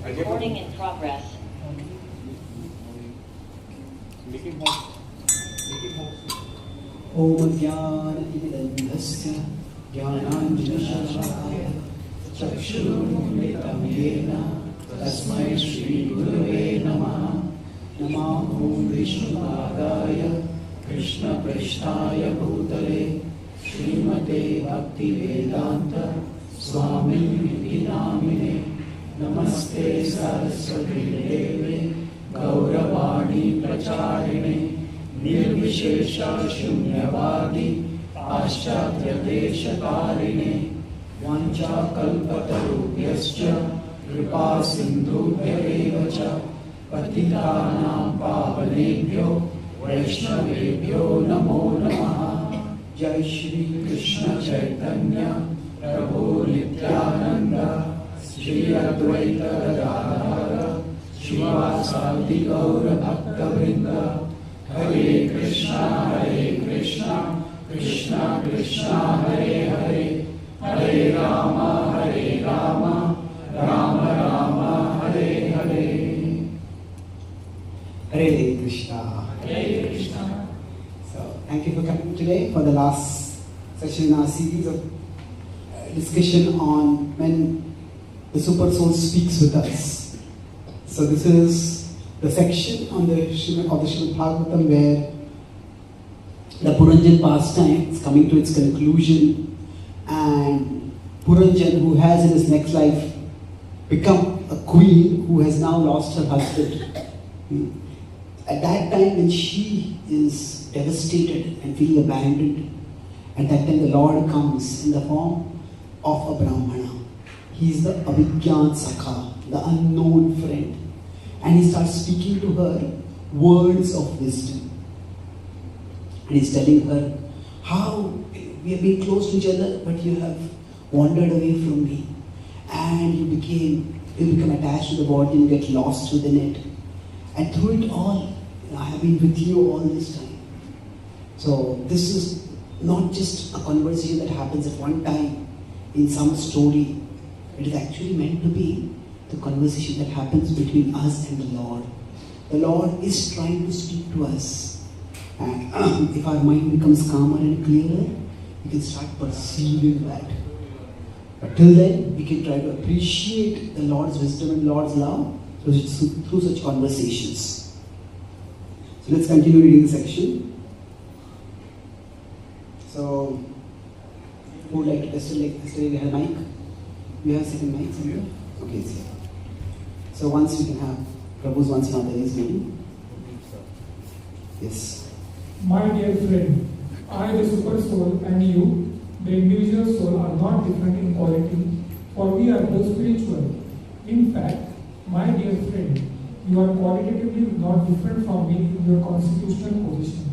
Recording in progress. Om Jnana-Timirandhasya Jnananjana-Shalakaya Chakshurunmilitam Yena Tasmai Shri Gurave Namaha Namo Vishnupadaya Krishna Prishtaya Bhutale Srimate Bhaktivedanta Swami Namine Namaste Saraswati Deve Gauravani Pracharine Nirvishesha Shunyavadi Paschatya Deshakarine Vancha Kalpatarubhyascha Kripa Sindhubhya Evacha Patitanam Pavanebhyo Vaishnavebhyo Namo Namaha Jai Shri Krishna Chaitanya Prabhu Nityananda Shri Advaita Gadadhara Shivasadi Gaura Bhakta Vrinda Hare Krishna, Krishna Krishna, Hare Hare, Hare Rama, Rama Rama, Hare Hare. Hare Krishna. Hare Krishna. So, thank you for coming today for the last session in our series of discussion on when the Super Soul speaks with us. So, this is the section on the Srimad Bhagavatam where the Puranjan pastime is coming to its conclusion, and Puranjan, who has in his next life become a queen who has now lost her husband. At that time when she is devastated and feeling abandoned, at that time the Lord comes in the form of a Brahmana. He is the Abhigyan Sakha, the unknown friend. And he starts speaking to her words of wisdom. And he's telling her how we have been close to each other, but you have wandered away from me. And you become attached to the body and get lost within it. And through it all, I have been with you all this time. So this is not just a conversation that happens at one time in some story. It is actually meant to be the conversation that happens between us and the Lord. The Lord is trying to speak to us. And if our mind becomes calmer and clearer, we can start perceiving that. But till then, we can try to appreciate the Lord's wisdom and Lord's love through such conversations. So let's continue reading the section. So, who would like to test it? We have a mic. We have a second mic somewhere? Okay, it's here. So once we can have Prabhu's once in our days maybe. Yes. My dear friend, I, the super soul, and you, the individual soul, are not different in quality, for we are both spiritual. In fact, my dear friend, you are qualitatively not different from me in your constitutional position.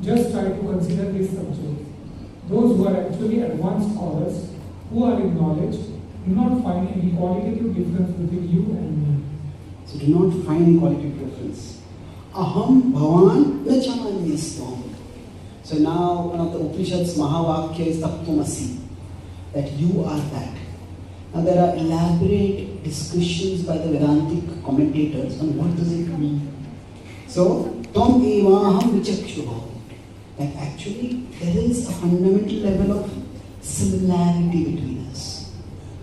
Just try to consider this subject. Those who are actually advanced scholars, who are in knowledge, do not find any qualitative difference between you and me. So do not find any qualitative difference. Aham bhavan na jananyasvam. So now one of the Upanishads Mahavakya is Tattvamasi, that you are that. Now there are elaborate discussions by the Vedantic commentators on what does it mean. So, Tam evaham vichakshubha. That actually there is a fundamental level of similarity between us.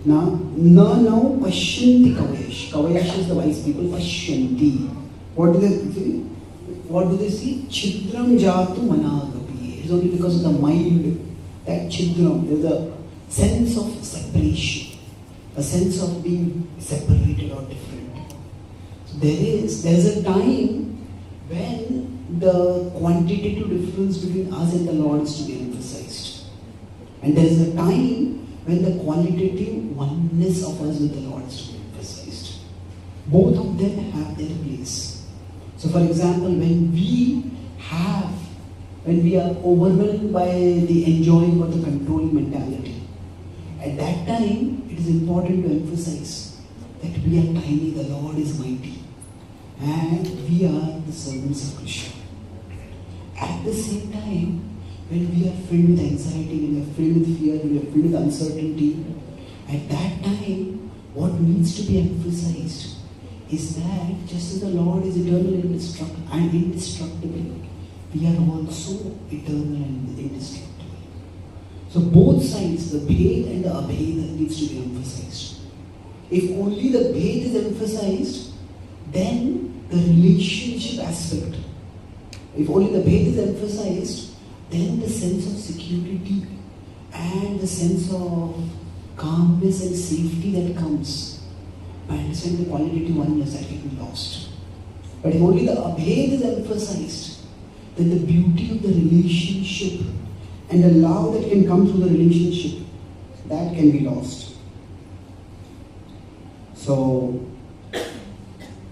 Now, now pashyanti kavayash. Kavayash is the wise people. Pashyanti. What do they see? What do they see? Chidram jatu managapi. It is only because of the mind that chidram. There is a sense of separation, a sense of being separated or different. So there is a time when the quantitative difference between us and the Lord is to be emphasized, and there is a time when the qualitative oneness of us with the Lord is to be emphasized. Both of them have their place. So for example, when we are overwhelmed by the enjoying or the controlling mentality, at that time it is important to emphasize that we are tiny, the Lord is mighty, and we are the servants of Krishna. At the same time, when we are filled with anxiety, when we are filled with fear, when we are filled with uncertainty, at that time, what needs to be emphasized is that just as the Lord is eternal and indestructible, we are also eternal and indestructible. So both sides, the Bhed and the Abhed, needs to be emphasized. If only the Bhed is emphasized, then the relationship aspect. If only the Bhed is emphasized, then the sense of security and the sense of calmness and safety that comes by understanding the qualitative oneness, that can be lost. But if only the Abhed is emphasized, then the beauty of the relationship and the love that can come through the relationship, that can be lost. So,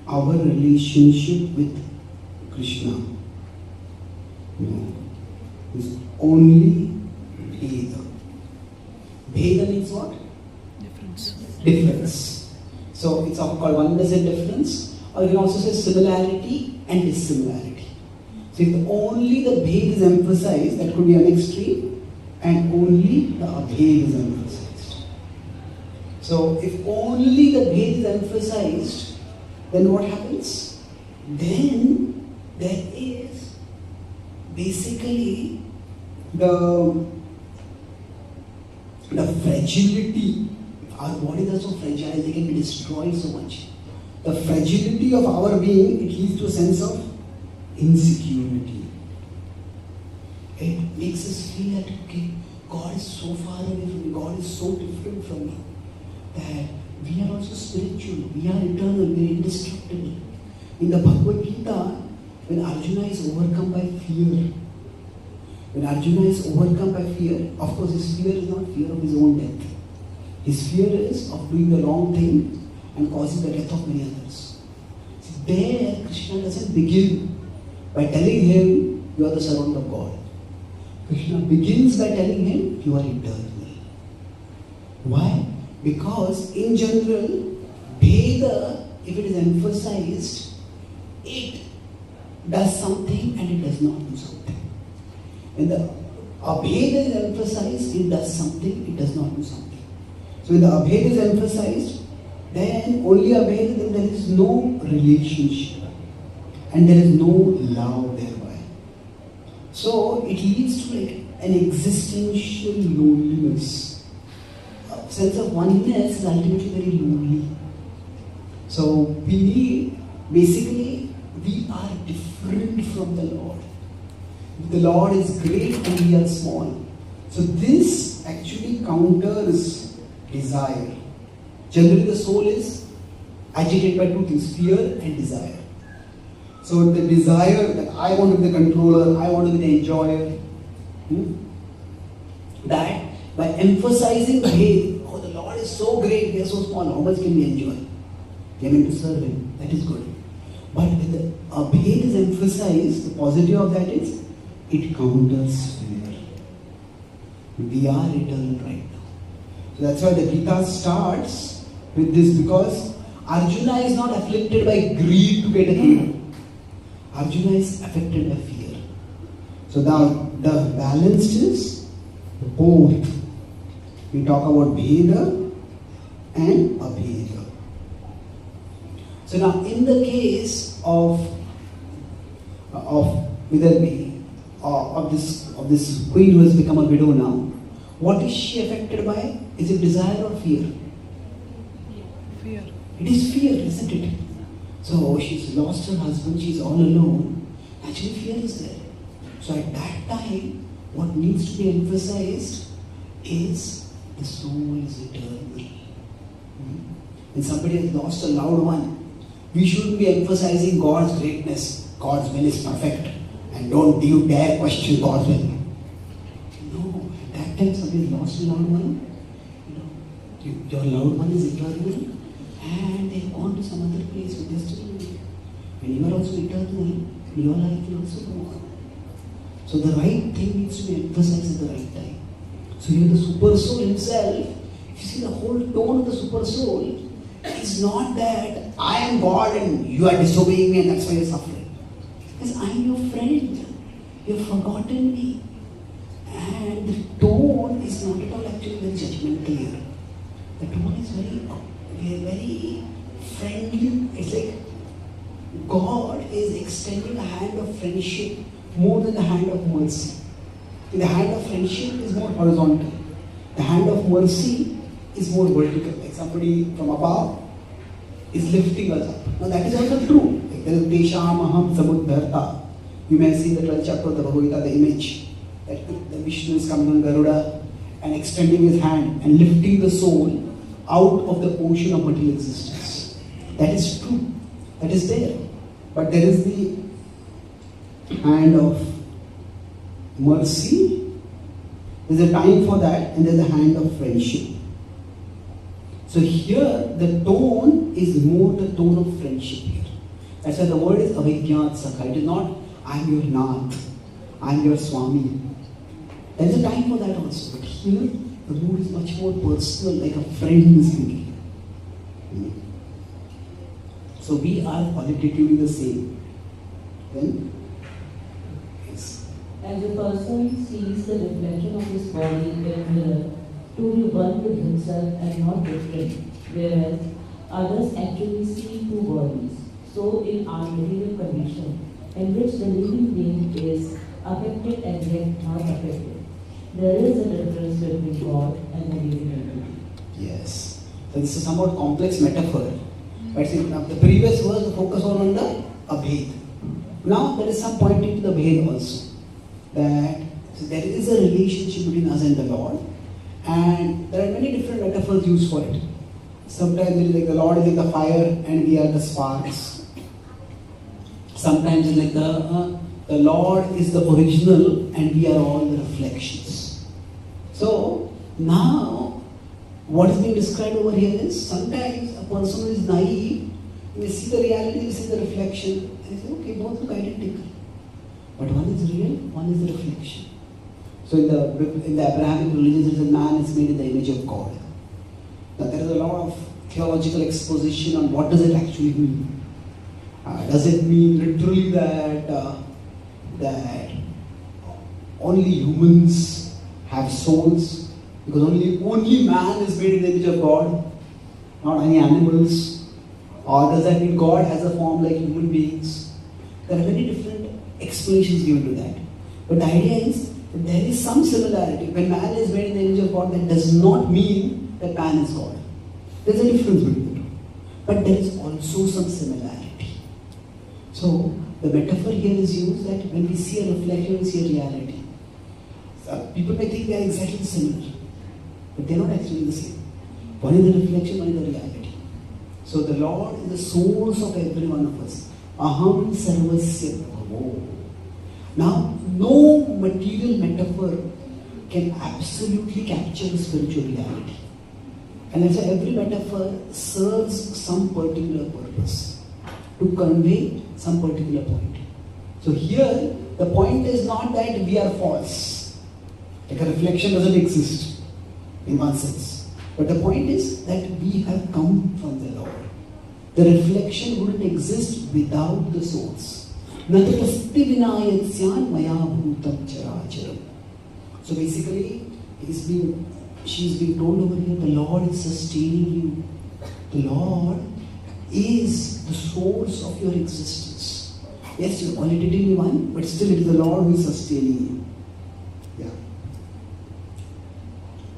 our relationship with Krishna, is only Bheda. Bheda means what? Difference. So it's called oneness and difference, or you can also say similarity and dissimilarity. So if only the Bhed is emphasized, that could be an extreme, and only the Abhed is emphasized. So if only the Bhed is emphasized, then what happens? Then there is basically the fragility. Our bodies are so fragile, they can be destroyed so much. The fragility of our being, it leads to a sense of insecurity. It makes us feel that, okay, God is so far away from me, God is so different from me, that we are also spiritual, we are eternal, we are indestructible. In the Bhagavad Gita, when Arjuna is overcome by fear, of course his fear is not fear of his own death. His fear is of doing the wrong thing and causing the death of many others. See, there, Krishna doesn't begin by telling him, you are the servant of God. Krishna begins by telling him, you are eternal. Why? Because in general, Bheda, if it is emphasized, it does something and it does not do something. When the Abheda is emphasized, it does something, it does not do something. So when the Abheda is emphasized, then only Abheda, then there is no relationship and there is no love thereby. So it leads to like an existential loneliness. A sense of oneness is ultimately very lonely. So we are different from the Lord. The Lord is great and we are small. So this actually counters desire. Generally the soul is agitated by two things, fear and desire. So the desire that I want to be the controller, I want to be the enjoyer, that by emphasizing, hey, oh, the Lord is so great, we are so small, how much can we enjoy? We are meant to serve Him, that is good. But when the Abhed is emphasized, the positive of that is, it counters fear. We are eternal right now. So that's why the Gita starts with this, because Arjuna is not afflicted by greed to get a kingdom. Arjuna is affected by fear. So the balanced is both. We talk about Bheda and Abheda. So now in the case of this queen who has become a widow now, what is she affected by? Is it desire or fear? Fear. It is fear, isn't it? So she's lost her husband, she's all alone. Actually fear is there. So at that time, what needs to be emphasized is the soul is eternal. When somebody has lost a loved one, we shouldn't be emphasizing God's greatness. God's will is perfect. And don't you dare question God's will. No, at that time somebody has lost a loved one. Your loved one is eternal and they have gone to some other place with destiny. And you are also eternal, your life will also go on. So the right thing needs to be emphasized at the right time. So here the super soul himself, if you see the whole tone of the super soul, is not that I am God and you are disobeying me and that's why you are suffering. Because I am your friend. You have forgotten me. And the tone is not at all actually very judgmental here. The tone is very friendly. It's like God is extending a hand of friendship more than the hand of mercy. The hand of friendship is more horizontal. The hand of mercy is more vertical. Like somebody from above is lifting us up. Now that is also true. Like there is Desham Aham Samuddharta. You may see in the 12th chapter of the Bhagavatam the image that the Vishnu is coming on Garuda and extending his hand and lifting the soul out of the ocean of material existence. That is true. That is there. But there is the hand of mercy. There is a time for that, and there is a hand of friendship. So here the tone is more the tone of friendship here. That's why the word is avidyat sakha. It is not I am your nath, I am your swami. There is a time for that also. But here the mood is much more personal, like a friend is thinking. So we are qualitatively the same. Then, yes. As a person sees the reflection of his body in a mirror to be one with himself and not different, whereas others actually see two bodies. So in our material condition, in which the living being is affected and yet not affected, there is a difference between God and the living entity. Yes. So this is a somewhat complex metaphor. But see, the previous verse the focus was on the abhed. Now there is some pointing to the bhed also. That there is a relationship between us and the Lord, and there are many different metaphors used for it. Sometimes it is like the Lord is like the fire and we are the sparks. Sometimes it is like the Lord is the original and we are all the reflections. So now what is being described over here is sometimes a person who is naive may see the reality, may see the reflection, and say, okay, both look identical. But one is real, one is the reflection. So in the Abrahamic religions, it says man is made in the image of God. Now there is a lot of theological exposition on what does it actually mean. Does it mean literally that only humans have souls? Because only man is made in the image of God, not any animals? Or does that mean God has a form like human beings? There are many different explanations given to that. But the idea is that there is some similarity. When man is made in the image of God, that does not mean that man is God. There's a difference between the two. But there is also some similarity. So the metaphor here is used that when we see a reflection, we see a reality. So people may think they are exactly similar, but they are not actually the same. One is the reflection, one is the reality. So the Lord is the source of every one of us. Aham sarvasya bhavo. Now, no material metaphor can absolutely capture the spiritual reality. And that's why every metaphor serves some particular purpose, to convey some particular point. So here, the point is not that we are false. Like a reflection doesn't exist in one sense. But the point is that we have come from the Lord. The reflection wouldn't exist without the source. So basically, she's being told over here, the Lord is sustaining you. The Lord is the source of your existence. Yes, you're qualitatively one, but still it is the Lord who is sustaining you. Yeah.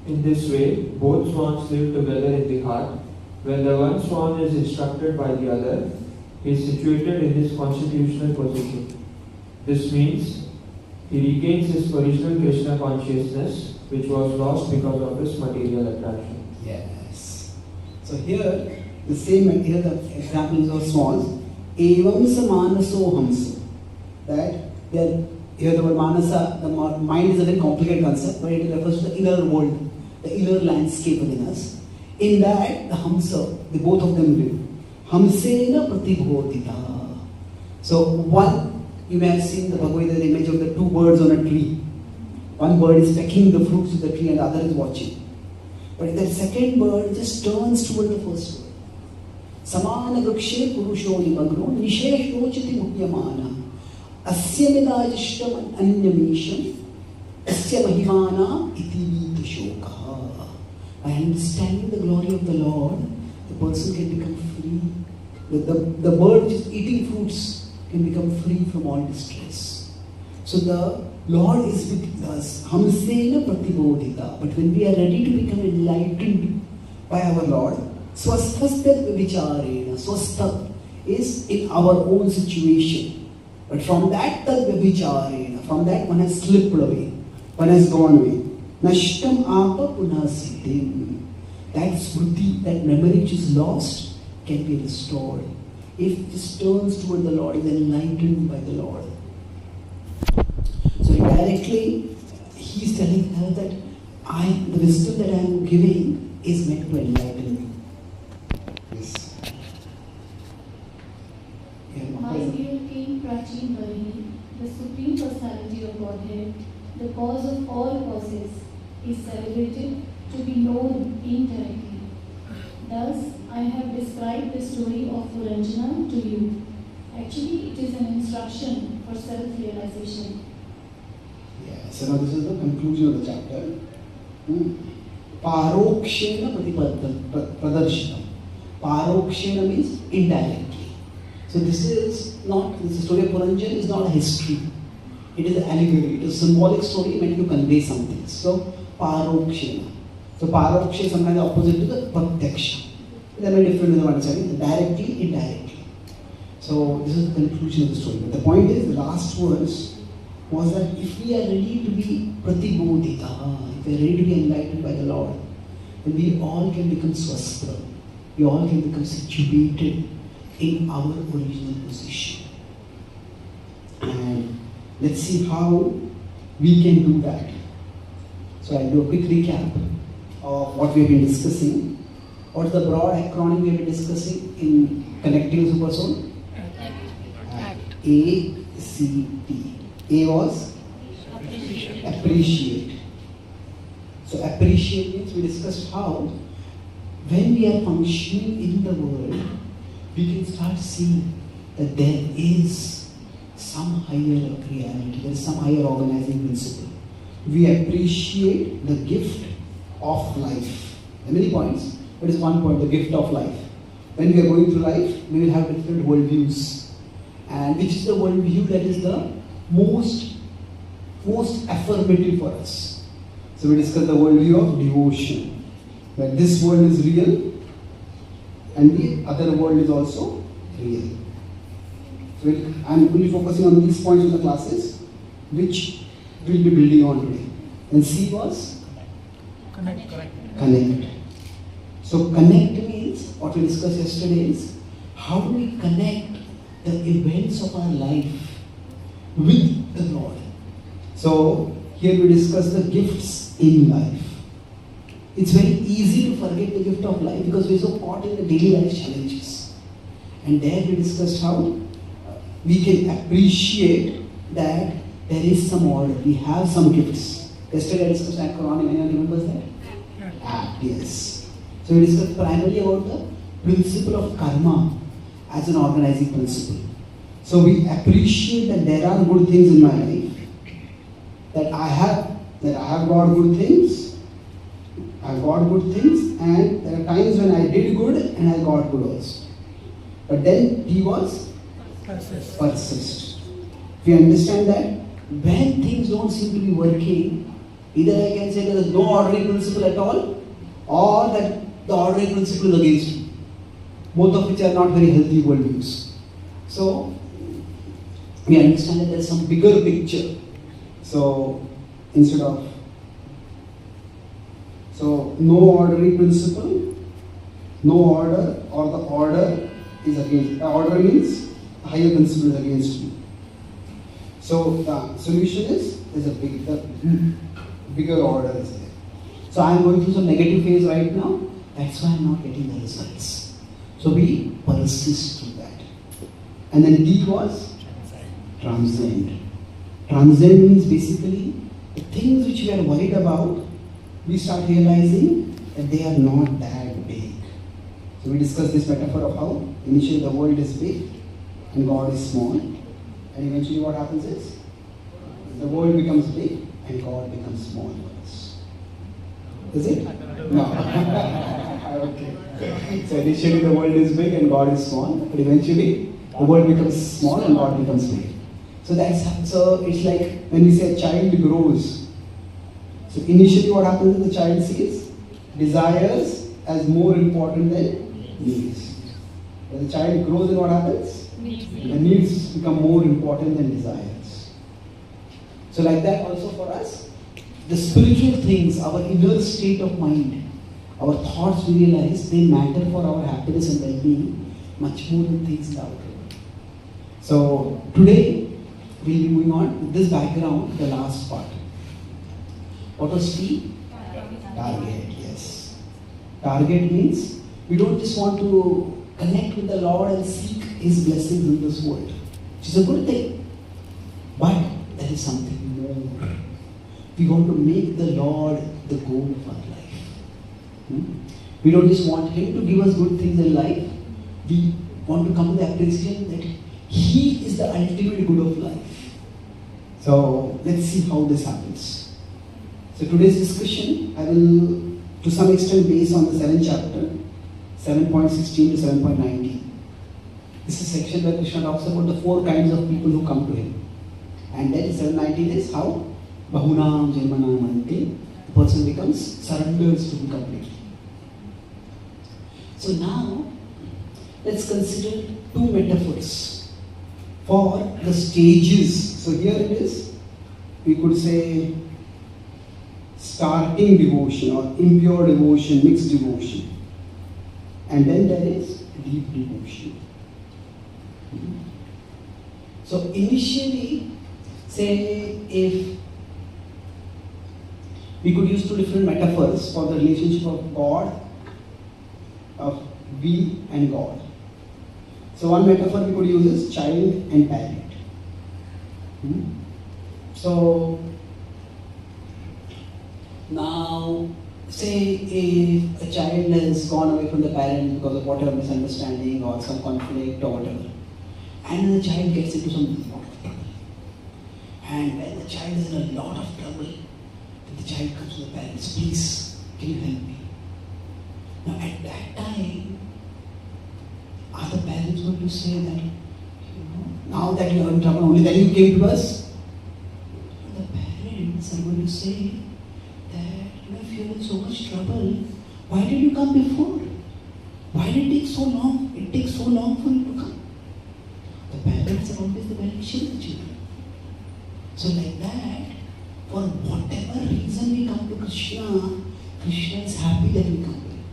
In this way, both swans live together in the heart. When the one swan is instructed by the other, he is situated in his constitutional position. This means he regains his original Krishna consciousness, which was lost because of his material attraction. Yes. So here, the same, here the examples of swans. Evam sa manaso hamsa. That here the word manasa, the mind is a very complicated concept, but it refers to the inner world, the inner landscape within us. In that, the hamsa, the both of them live. Hamsena pratibhodita. So one, you may have seen the Bhagavatam, the image of the two birds on a tree. One bird is pecking the fruits of the tree and the other is watching. But that second bird just turns toward the first bird. Samana vrikshe purusho nimagno nisheshochiti muhyamana asyamidajishtam anyamisham Asya mahimana iti vita shokaha. By understanding the glory of the Lord, the person can become free. The bird which is eating fruits can become free from all distress. So the Lord is with us. Hamsena pratibodhita. But when we are ready to become enlightened by our Lord, swasthastat vicharena. Swastha is in our own situation. But from that vicharena, from that one has slipped away. One has gone away. Nashtam apa punah siddhim. That smriti, that memory which is lost, can be restored. If this turns toward the Lord, is enlightened by the Lord. So indirectly, he is telling her that the wisdom that I am giving is meant to enlighten you. Yes. My dear King Prachin Bari, the Supreme Personality of Godhead, the cause of all causes, is celebrated to be known indirectly. Thus, I have described the story of Puranjana to you. Actually, it is an instruction for self-realization. Yeah, so now this is the conclusion of the chapter. Parokshena pradarshana. Parokshena means indirectly. So this story of Puranjana is not a history. It is an allegory. It is a symbolic story meant to convey something. So parokshena. So paroksha is sometimes opposite to the pratyaksha. They are very different in the understanding. Directly, indirectly. So this is the conclusion of the story. But the point is, the last verse was that if we are ready to be pratibodhita, if we are ready to be enlightened by the Lord, then we all can become swastra. We all can become situated in our original position. And let's see how we can do that. So I'll do a quick recap of what we have been discussing. What is the broad acronym we have been discussing in connecting the super soul? ACT. A was appreciate. So appreciate means we discussed how when we are functioning in the world, we can start seeing that there is some higher reality, there is some higher organizing principle. We appreciate the gift of life. There are many points, but it's one point, the gift of life. When we are going through life, we will have different worldviews. And which is the worldview that is the most affirmative for us. So we discussed the worldview of devotion. That this world is real and the other world is also real. So I'm only focusing on these points in the classes, which we'll be building on today. And C was? Connect. So connect means, what we discussed yesterday is, how do we connect the events of our life with the Lord? So here we discuss the gifts in life. It's very easy to forget the gift of life because we're so caught in the daily life challenges. And there we discussed how we can appreciate that there is some order, we have some gifts. Yesterday I discussed acronym, anyone remembers that? Yes. So we discussed primarily about the principle of karma as an organizing principle. So we appreciate that there are good things in my life, that I have got good things, and there are times when I did good and I got good also. But then he was persist. We understand that when things don't seem to be working, either I can say there is no ordering principle at all, or that the ordering principle is against me. Both of which are not very healthy worldviews. So we understand that there is some bigger picture. So instead of no ordering principle, no order, or the order is against. The order means the higher principle is against me. So the solution is there's a bigger order is there. So I am going through some negative phase right now. That's why I am not getting the results. So we persist through that. And then D was transcend. Transcend means basically the things which we are worried about, we start realizing that they are not that big. So we discussed this metaphor of how initially the world is big and God is small. And eventually what happens is the world becomes big and God becomes small for us. Is it? No. Okay. So initially the world is big and God is small, but eventually the world becomes small and God becomes big. So it's like when we say a child grows. So initially what happens is the child sees desires as more important than needs. When the child grows, then what happens? The needs become more important than desires. So like that also for us, the spiritual things, our inner state of mind, our thoughts, we realize they matter for our happiness and well-being much more than things in the outer world. So today we'll be moving on with this background, the last part. What was T? Target, yes. Target means we don't just want to connect with the Lord and seek His blessings in this world, which is a good thing. But there is something more. We want to make the Lord the goal of our life. We don't just want Him to give us good things in life. We want to come to the appreciation that He is the ultimate good of life. So let's see how this happens. So today's discussion, I will to some extent based on the 7th chapter, 7.16 to 7.19. This is a section where Krishna talks about the 4 kinds of people who come to Him. And then 7.19 is how Bahunam Janmanam Ante, the person becomes, surrenders to Him completely. So now, let's consider 2 metaphors for the stages. So here it is, we could say starting devotion or impure devotion, mixed devotion. And then there is deep devotion. So initially, say if we could use 2 different metaphors for the relationship of God, of we and God. So one metaphor we could use is child and parent. So now, say if a child has gone away from the parent because of whatever misunderstanding or some conflict or whatever, and the child gets into some lot of trouble. And when the child is in a lot of trouble, then the child comes to the parents, please, can you help me? Now at that time, are the parents going to say that, now that you are in trouble, only then you came to us? The parents are going to say that, if you are in so much trouble, why did you come before? Why did it take so long? It takes so long for you to come. The parents are always the well-wishers of the children. So like that, for whatever reason we come to Krishna, Krishna is happy that we come to Him.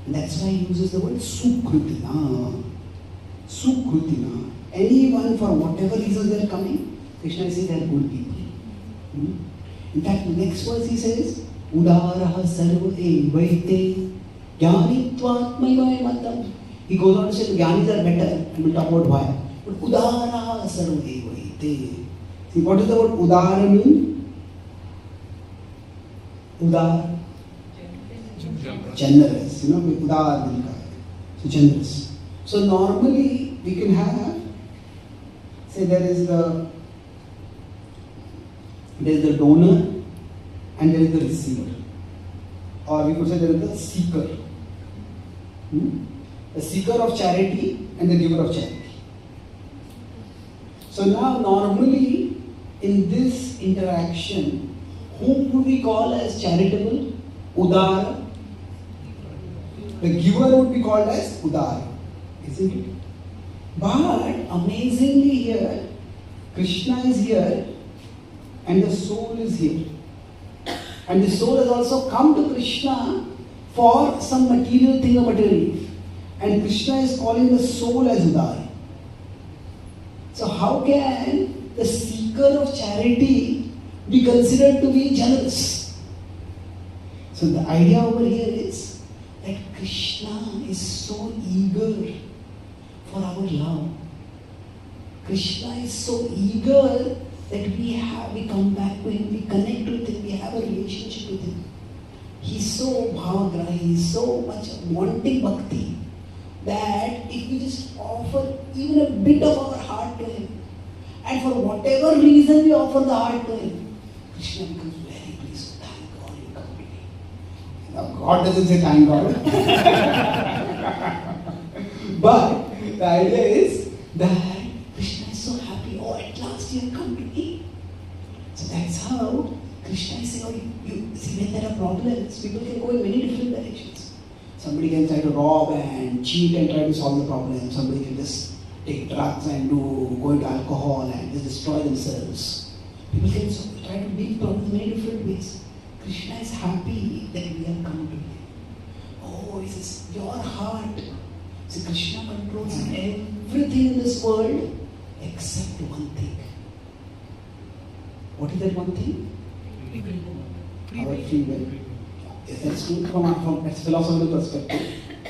And that's why He uses the word Sukrutina. Sukrutina. Anyone, for whatever reason they are coming, Krishna is saying they are good people. In fact, the next verse He says, Udaraha sarva evaite jnanitvatmaiva matam. He goes on to say the Jnanis are better, and we'll talk about why. But Udaraha sarva evaite. See, what does the word Udara mean? Udar? Generous. Udar. So generous. So normally we can have, say there is the donor and there is the receiver. Or we could say there is the seeker. The seeker of charity and the giver of charity. So now normally in this interaction, whom would we call as charitable? Udara. The giver would be called as Udara. Isn't it? But amazingly here, Krishna is here and the soul is here. And the soul has also come to Krishna for some material thing or material life. And Krishna is calling the soul as Udara. So how can the seeker of charity be considered to be generous? So the idea over here is that Krishna is so eager for our love. Krishna is so eager that we come back to Him, we connect with Him, we have a relationship with Him. He's so bhavagra, He's so much wanting bhakti that if we just offer even a bit of our heart to Him, and for whatever reason we offer the heart to Him, Krishna becomes very pleased. Thank God you come to me. Now God doesn't say thank God. But the idea is that Krishna is so happy. Oh, at last you have come to me. So that's how Krishna is saying, oh, you see, when there are problems, people can go in many different directions. Somebody can try to rob and cheat and try to solve the problem. Somebody can just take drugs and go into alcohol and just destroy themselves. People can try to meet problems in many different ways. Krishna is happy that we have come to him. Oh, he says, your heart. See, Krishna controls everything in this world except one thing. What is that one thing? Our free will. Yes, that's true from a philosophical perspective.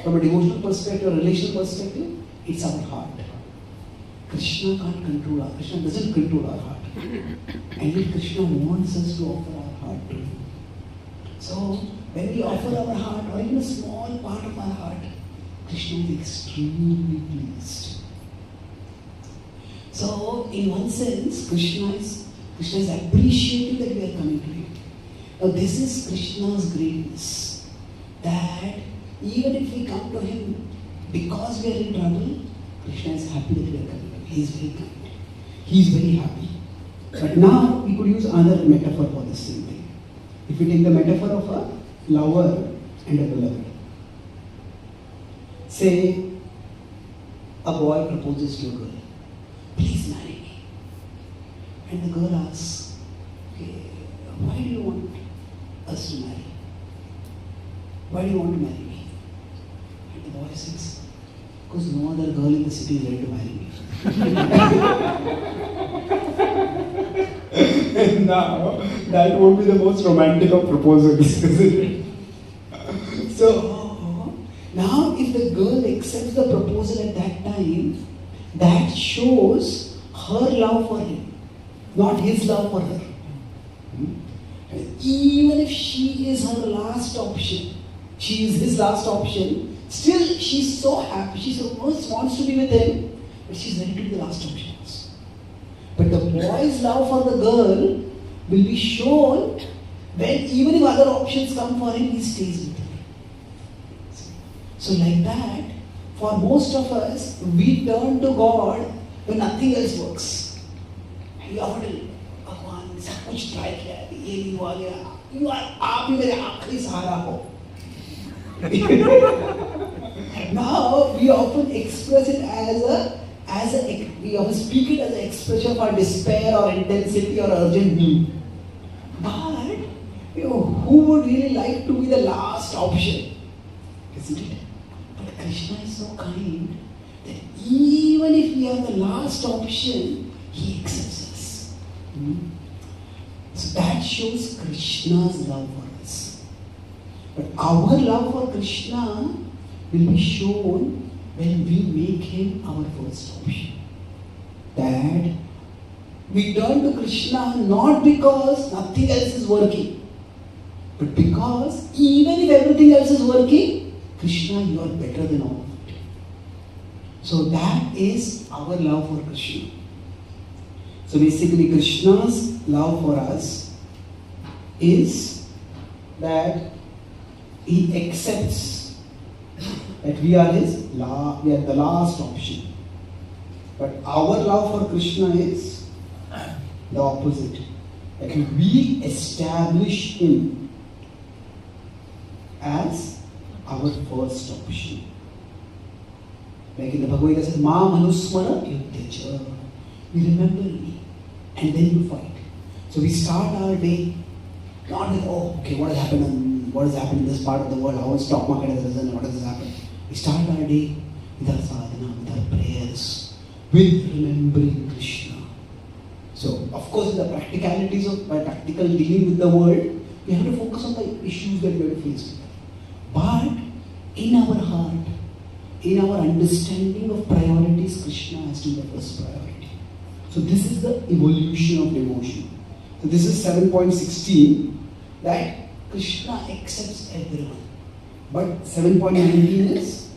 From a devotional perspective, a relational perspective, it's our heart. Krishna can't control our Krishna doesn't control our heart. And yet Krishna wants us to offer our heart to him. So when we offer our heart or even a small part of our heart, Krishna is extremely pleased. So in one sense, Krishna is appreciating that we are coming to him. Now this is Krishna's greatness. That even if we come to him because we are in trouble, Krishna is happy that we are coming to him. He is very kind. He is very happy. But now we could use another metaphor for the same thing. If we take the metaphor of a lover and a beloved. Say a boy proposes to a girl, please marry me. And the girl asks, okay, why do you want us to marry? Why do you want to marry me? And the boy says, because no other girl in the city is ready to marry me. And now, that would be the most romantic of proposals, isn't it? So, now if the girl accepts the proposal at that time, that shows her love for him, not his love for her. Even if she is her last option, she is his last option, still she's so happy, she so much wants to be with him, but she's ready to be the last option. But the boy's love for the girl will be shown when even if other options come for him, he stays with her. So like that, for most of us, we turn to God when nothing else works. And we often tell, Bhagwan, सब कुछ try किया, ये नहीं हुआ गया. You are, आप ही मेरे आखिरी सहारा हो. Now we often express it we often speak it as an expression of our despair or intensity or urgent need. But who would really like to be the last option? Isn't it? But Krishna is so kind that even if we are the last option, he accepts us. So that shows Krishna's love for us. But our love for Krishna will be shown when we make him our first option. That we turn to Krishna not because nothing else is working, but because even if everything else is working, Krishna, you are better than all of it. So that is our love for Krishna. So basically Krishna's love for us is that he accepts that we are the last option. But our love for Krishna is the opposite. That we establish him as our first option. Like in the Bhagavad Gita says, Ma manusmara yudhyacha. You remember me and then you fight. So we start our day not with, what has happened in this part of the world, how the stock market has risen, what has happened. We start our day with our sadhana, with our prayers, with remembering Krishna. So, of course, in the practicalities of practical dealing with the world, we have to focus on the issues that we are faced with. But in our heart, in our understanding of priorities, Krishna has to be the first priority. So this is the evolution of devotion. So this is 7.16, that Krishna accepts everyone. But 7.19 is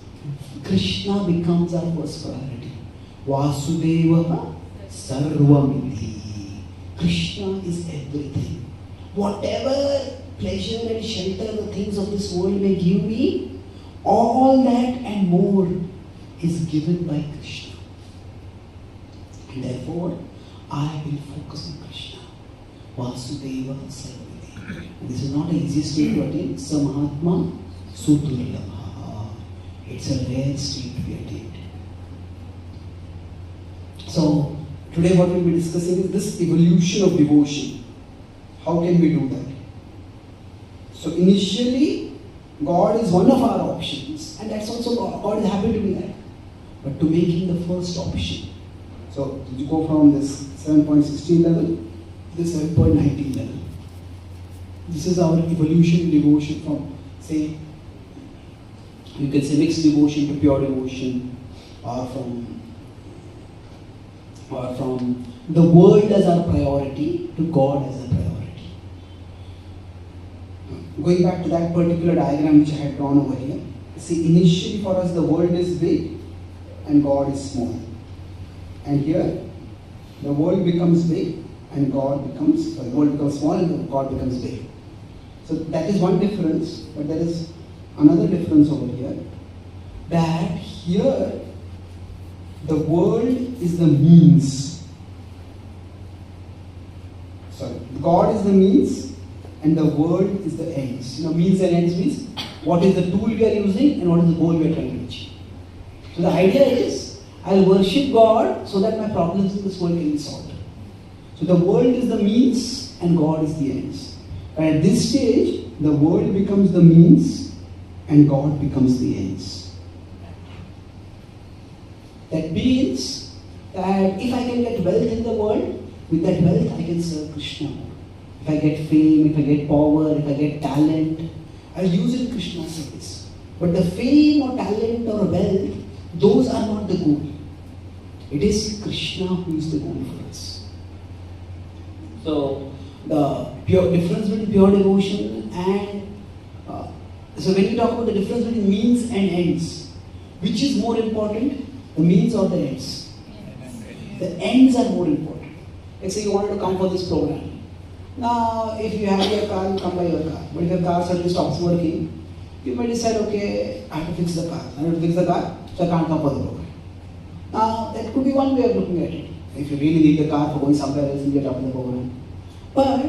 Krishna becomes our first priority. Vasudeva Sarvamiti. Krishna is everything. whatever pleasure and shelter the things of this world may give me, all that and more is given by Krishna. And therefore, I will focus on Krishna. Vasudeva Sarvadeva. This is not the easiest state to attain. Samahatma Sudurlabha. It's a rare state to be attained. So, today what we'll be discussing is this evolution of devotion. How can we do that? So initially, God is one of our options, and that's also God is happy to be that. But to make Him the first option. So you go from this 7.16 level to the 7.19 level. This is our evolution devotion from, say, you can say mixed devotion to pure devotion, or from the world as our priority to God as our priority. Going back to that particular diagram which I had drawn over here, see, initially for us the world is big and God is small. And here, the world becomes big and the world becomes small and God becomes big. So that is one difference, but there is another difference over here, that here the world is the means. Sorry, God is the means and the world is the ends. Means and ends means what is the tool we are using and what is the goal we are trying to achieve. So the idea is, I'll worship God so that my problems in this world can be solved. So the world is the means and God is the ends. But at this stage, the world becomes the means and God becomes the ends. That means that if I can get wealth in the world, with that wealth I can serve Krishna. If I get fame, if I get power, if I get talent, I'll use it in Krishna's service. But the fame or talent or wealth, those are not the goal. It is Krishna who is the goal for us. So, the difference between pure devotion and so when you talk about the difference between means and ends, which is more important, the means or the ends? The ends are more important. Let's say you wanted to come for this program. Now, if you have your car, you come by your car. But if your car suddenly stops working, you may decide, okay, I have to fix the car. I have to fix the car, so I can't come for the program. Now, that could be one way of looking at it. If you really need the car for going somewhere else, you get up in the program. But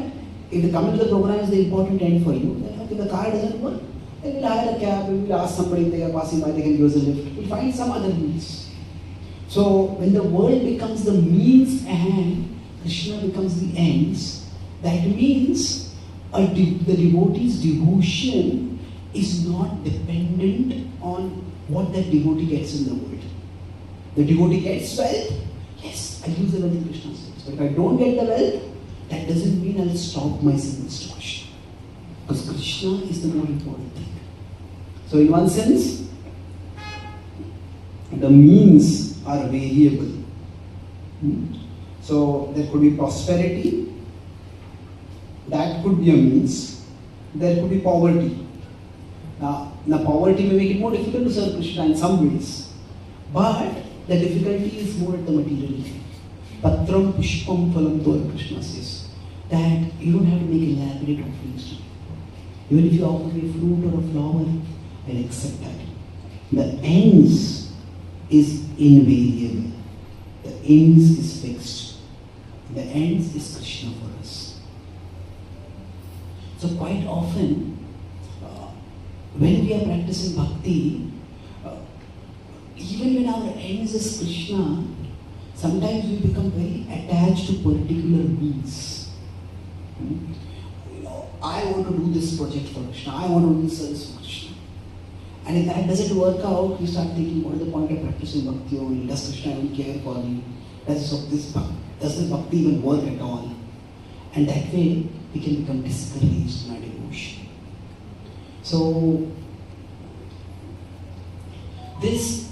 if the coming to the program is the important end for you, then if the car doesn't work, then we'll hire a cab, we'll ask somebody if they are passing by, they can give us a lift. We'll find some other means. So, when the world becomes the means and Krishna becomes the ends, that means the devotee's devotion is not dependent on what that devotee gets in the world. The devotee gets wealth, yes, I use the wealth in Krishna's service. But if I don't get the wealth, that doesn't mean I'll stop my service to Krishna. Because Krishna is the more important thing. So in one sense, the means are variable. So there could be prosperity, that could be a means. There could be poverty. Now poverty may make it more difficult to serve Krishna in some ways. But the difficulty is more at the material level. Patram pushpam phalam toya, Krishna says. That you don't have to make elaborate offerings to me. Even if you offer me a fruit or a flower, I'll accept that. The ends is invariable. The ends is fixed. The ends is Krishna for us. So quite often, when we are practicing bhakti, even when our ends is Krishna, sometimes we become very attached to particular means. I want to do this project for Krishna, I want to do this service for Krishna. And if that doesn't work out, we start thinking, what is the point of practicing bhakti only? Does Krishna even care for me? Does this bhakti even work at all? And that way, we can become discouraged in our devotion. So, this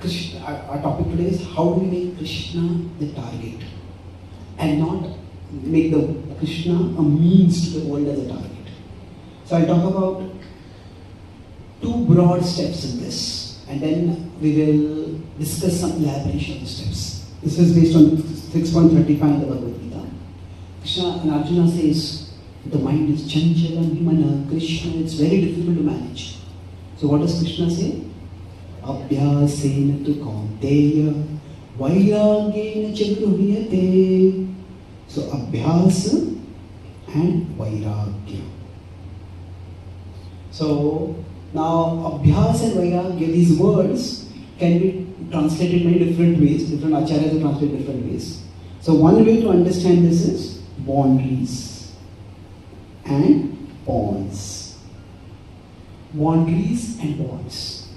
Krishna, our topic today is how do we make Krishna the target and not make the Krishna a means to the world as a target. So I'll talk about two broad steps in this, and then we will discuss some elaboration of the steps. This is based on 6.35 in the Bhagavad Gita. Krishna and Arjuna says, The mind is chanchala vimana, Krishna, it's very difficult to manage. So what does Krishna say? Abhyasena tu kaunteya, vairagyena cha gruhyate. So abhyasa and vairagya. So now abhyas and vairagya, these words can be translated many different ways. Different acharyas will translate different ways. So one way to understand this is boundaries and bonds. Boundaries and bonds.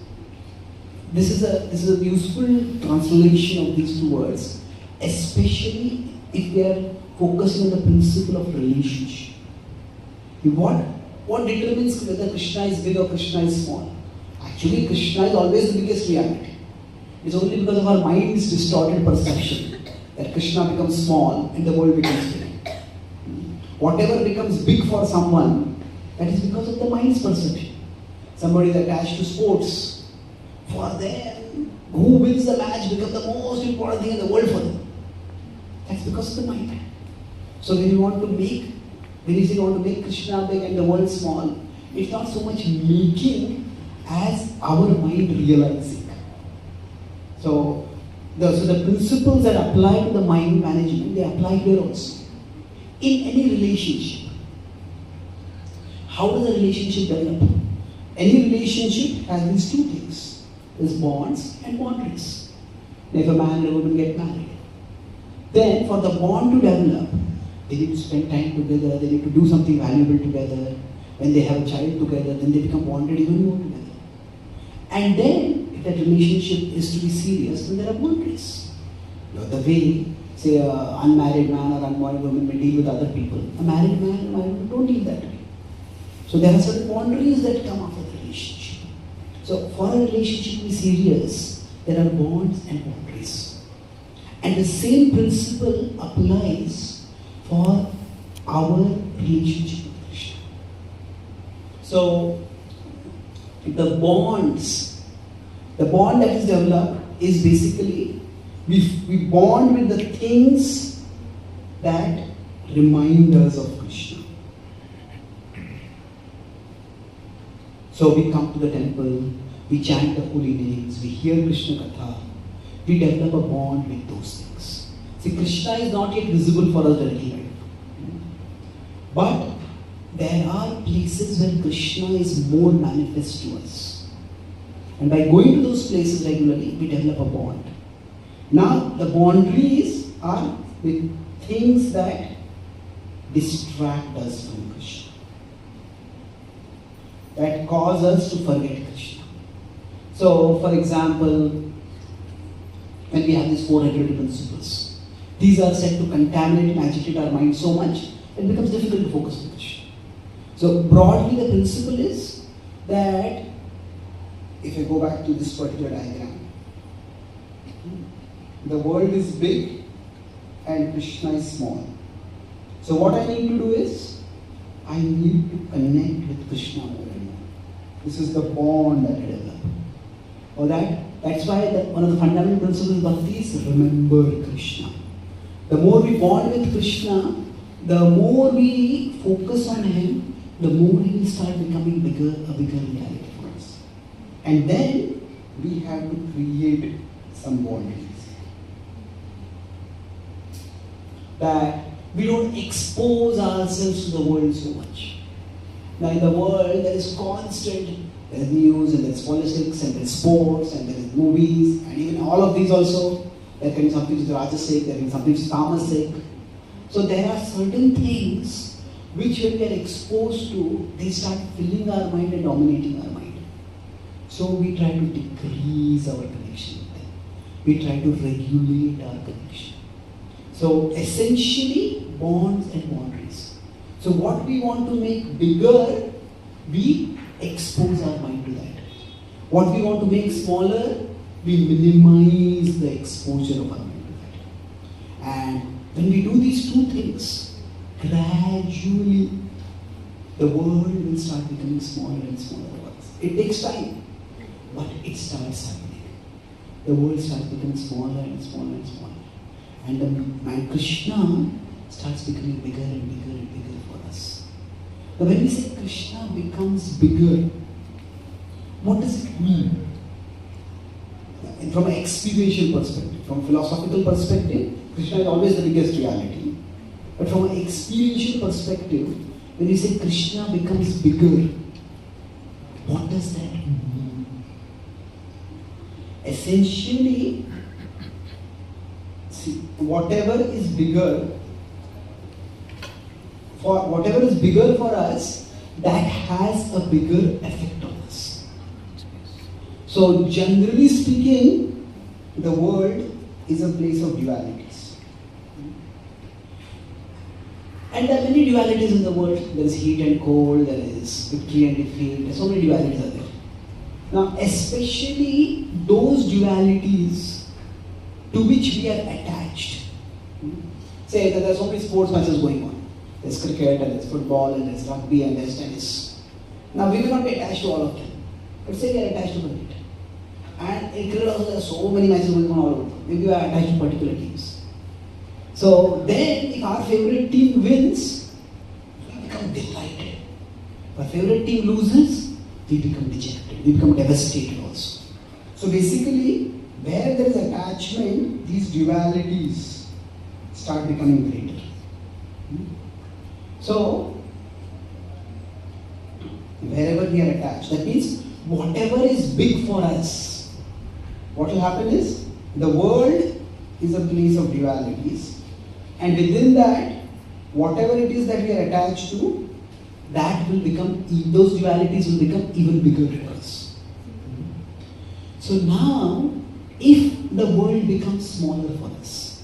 This is a useful translation of these two words, especially if we are focusing on the principle of relationship. What determines whether Krishna is big or Krishna is small? Actually, Krishna is always the biggest reality. It's only because of our mind's distorted perception that Krishna becomes small and the world becomes big. Whatever becomes big for someone, that is because of the mind's perception. Somebody is attached to sports. For them, who wins the match becomes the most important thing in the world for them. That's because of the mind. So when you say you want to make Krishna big and the world small, it's not so much making as our mind realizing. So the principles that apply to the mind management, they apply here also. In any relationship, how does a relationship develop? Any relationship has these two things. There's bonds and boundaries. If a man and a woman get married, then for the bond to develop, they need to spend time together, they need to do something valuable together. When they have a child together, then they become bonded even more together. And then, if that relationship is to be serious, then there are boundaries. The way, say, an unmarried man or unmarried woman may deal with other people, a married man and a married woman don't deal that way. So there are certain boundaries that come after the relationship. So for a relationship to be serious, there are bonds and boundaries. And the same principle applies for our relationship with Krishna. So the bond that is developed is basically we bond with the things that remind us of Krishna. So we come to the temple, we chant the holy names, we hear Krishna Katha, we develop a bond with those things. See, Krishna is not yet visible for us directly. But there are places where Krishna is more manifest to us. And by going to those places regularly, we develop a bond. Now, the boundaries are with things that distract us from Krishna, that cause us to forget Krishna. So, for example, when we have these 4 regulatory principles, these are said to contaminate and agitate our mind so much, it becomes difficult to focus on Krishna. So, broadly, the principle is that if I go back to this particular diagram, the world is big and Krishna is small. So what I need to do is, I need to connect with Krishna more and more. This is the bond that I develop. That's why one of the fundamental principles of Bhakti is remember Krishna. The more we bond with Krishna, the more we focus on Him, the more He will start becoming a bigger reality for us. And then we have to create some boundaries. That we don't expose ourselves to the world so much. Now in the world there is constant, there is news and there is politics and there is sports and there is movies and even all of these also, there can be something which is rajasic, there can be something which is tamasic. So there are certain things which when we are exposed to, they start filling our mind and dominating our mind. So we try to decrease our connection with them. We try to regulate our connection. So essentially, bonds and boundaries. So what we want to make bigger, we expose our mind to that. What we want to make smaller, we minimize the exposure of our mind to that. And when we do these two things, gradually the world will start becoming smaller and smaller for us. It takes time, but it starts happening. The world starts becoming smaller and smaller and smaller. And the mind Krishna starts becoming bigger and bigger and bigger for us. Now when we say Krishna becomes bigger, what does it mean? And from an experiential perspective, from a philosophical perspective, Krishna is always the biggest reality. But from an experiential perspective, when you say Krishna becomes bigger, what does that mean? Essentially, see, whatever is bigger for us, that has a bigger effect on us. So generally speaking, the world is a place of dualities. And there are many dualities in the world. There is heat and cold, there is victory and defeat, there are so many dualities are there. Now, especially those dualities to which we are attached. Say that there are so many sports matches going on. There's cricket and there's football and there's rugby and there's tennis. Now, we will not be attached to all of them. But say we are attached to cricket. And in cricket also there are so many matches going on all over. Maybe we are attached to particular teams. So then, if our favorite team wins, we become delighted. If our favorite team loses, we become dejected. We become devastated also. So basically, where there is attachment, these dualities start becoming greater. So, wherever we are attached, that means whatever is big for us, what will happen is, the world is a place of dualities. And within that, whatever it is that we are attached to, that will become, those dualities will become even bigger for us. So now, if the world becomes smaller for us,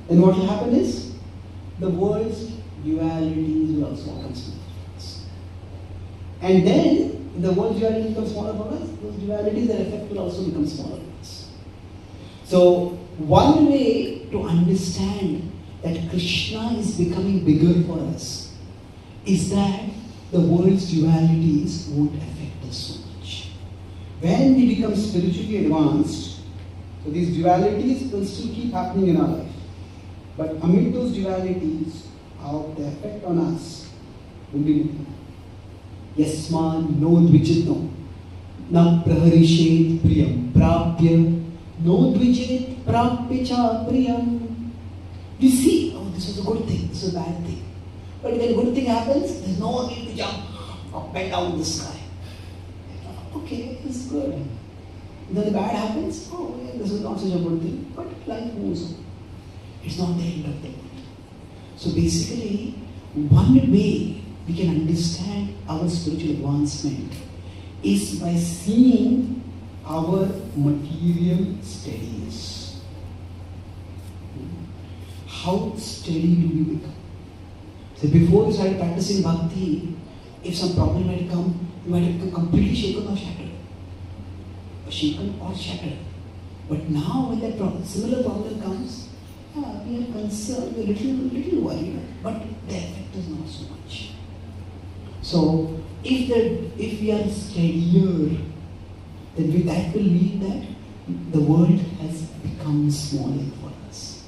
then what will happen is, the world's dualities will also become smaller for us. And then, if the world's dualities become smaller for us, those dualities, their effect will also become smaller for us. So, one way to understand that Krishna is becoming bigger for us is that the world's dualities won't affect us so much. When we become spiritually advanced, so these dualities will still keep happening in our life. But amid those dualities, the effect on us will be Yasman no dvijit na praharishet priyam prapya no dvijit prapya cha priyam. You see, oh, this was a good thing, this was a bad thing. But when a good thing happens, there's no need to jump up and down in the sky. Okay, this is good. Then the bad happens, oh, yeah, this is not such a good thing. But life moves on. It's not the end of the world. So basically, one way we can understand our spiritual advancement is by seeing our material steadiness. How steady do we become? So before we started practicing bhakti, if some problem might come, you might have become completely shaken or shattered. But now when that similar problem comes, we are concerned, we are little worried, but the effect is not so much. So if we are steadier, then that will mean that the world has become smaller for us.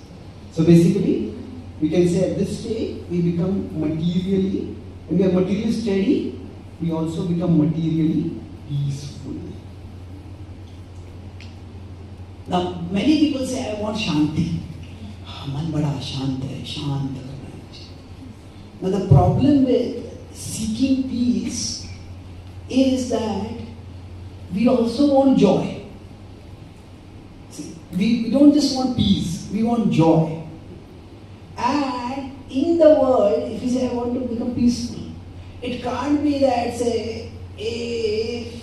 So basically, we can say at this stage, we become materially, when we are materially steady, we also become materially peaceful. Now, many people say, I want shanti. Man bada shant hai, shant. Now the problem with seeking peace is that we also want joy. See, we don't just want peace, we want joy. And in the world, if we say I want to become peaceful, it can't be that, say, if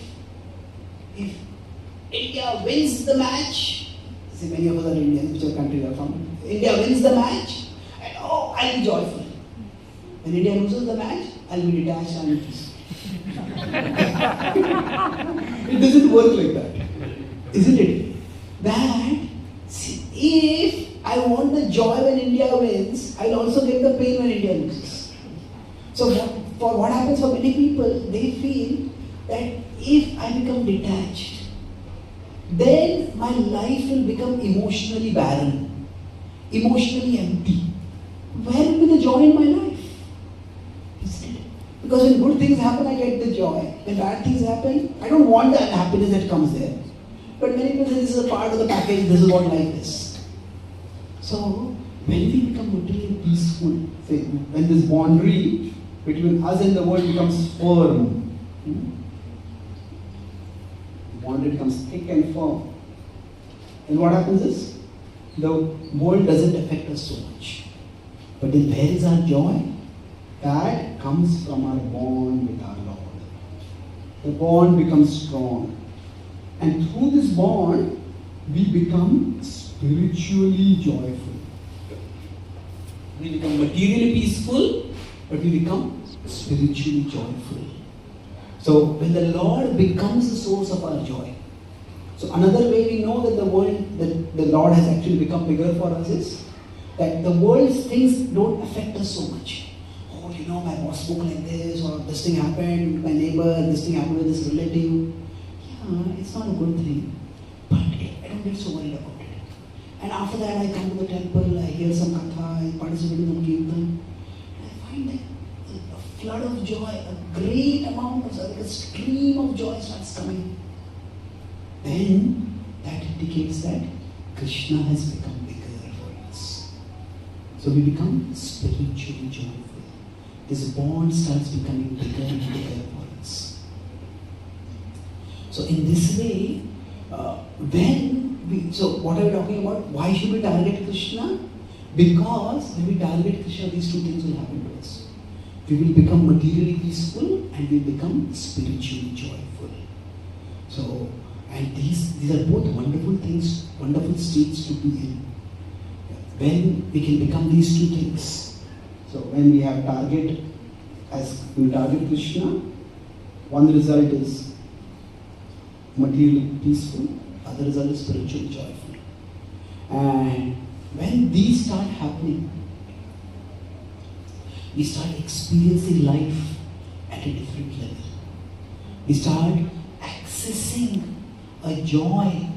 India wins the match, see, many of us are Indians, which country we are from. India wins the match, and I'll be joyful. When India loses the match, I'll be detached and peaceful. It doesn't work like that, isn't it? That, see, if I want the joy when India wins, I'll also get the pain when India loses. So for what happens for many people, they feel that if I become detached, then my life will become emotionally barren, emotionally empty. Where will be the joy in my life? Because when good things happen, I get the joy. When bad things happen, I don't want the happiness that comes there. But many people say this is a part of the package, this is what life is. So, when we become materially peaceful, when this boundary between us and the world becomes firm, the boundary becomes thick and firm, then what happens is, the world doesn't affect us so much. But then where is our joy? That comes from our bond with our Lord. The bond becomes strong. And through this bond, we become spiritually joyful. We become materially peaceful, but we become spiritually joyful. So when the Lord becomes the source of our joy, so another way we know that the Lord has actually become bigger for us is that the world's things don't affect us so much. Oh, my boss spoke like this, or this thing happened with my neighbor, this thing happened with this relative. Yeah, it's not a good thing, but I don't get so worried about it. And after that, I come to the temple, I hear some katha, I participate in some kirtan, and I find that a flood of joy, a great amount of, like a stream of joy starts coming. Then that indicates that Krishna has become bigger for us. So we become spiritually joyful. This bond starts becoming bigger and bigger for us. So in this way, so what are we talking about? Why should we target Krishna? Because when we target Krishna, these two things will happen to us. We will become materially peaceful and we will become spiritually joyful. So, and these are both wonderful things, wonderful states to be in. When we can become these two things. So when we have target, as we target Krishna, one result is materially peaceful, other result is spiritually joyful. And when these start happening, we start experiencing life at a different level. We start accessing a joy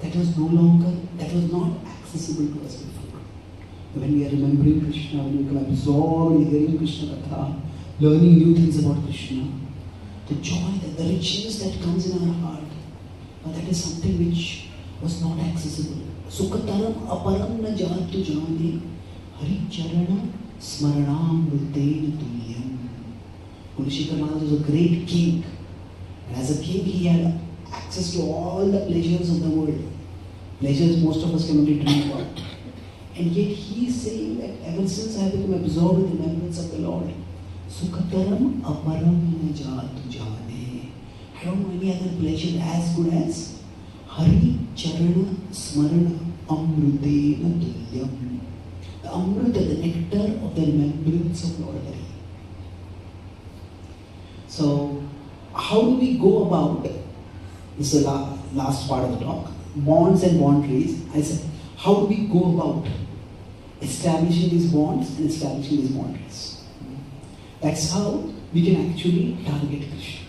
that was not accessible to us before. When we are remembering Krishna, when we become absorbed in hearing Krishna Katha, learning new things about Krishna, the joy, the richness that comes in our heart, that is something which was not accessible. Sukataram aparam na jatu jane, Hari Charana smaranam vruddena tulyam. Kulishikar Maharaj was a great king. And as a king, he had access to all the pleasures of the world. Pleasures most of us can only dream about. And yet he is saying that ever since I have become absorbed in the remembrance of the Lord, Sukataram aparam na jatu jane. I don't know any other pleasure as good as Hari Charana smarana amrutena tulyam. The amrita, the nectar of the remembrance of Lord Hari. So, how do we go about, this is the last part of the talk, bonds and boundaries. I said, how do we go about establishing these bonds and establishing these boundaries? That's how we can actually target Krishna.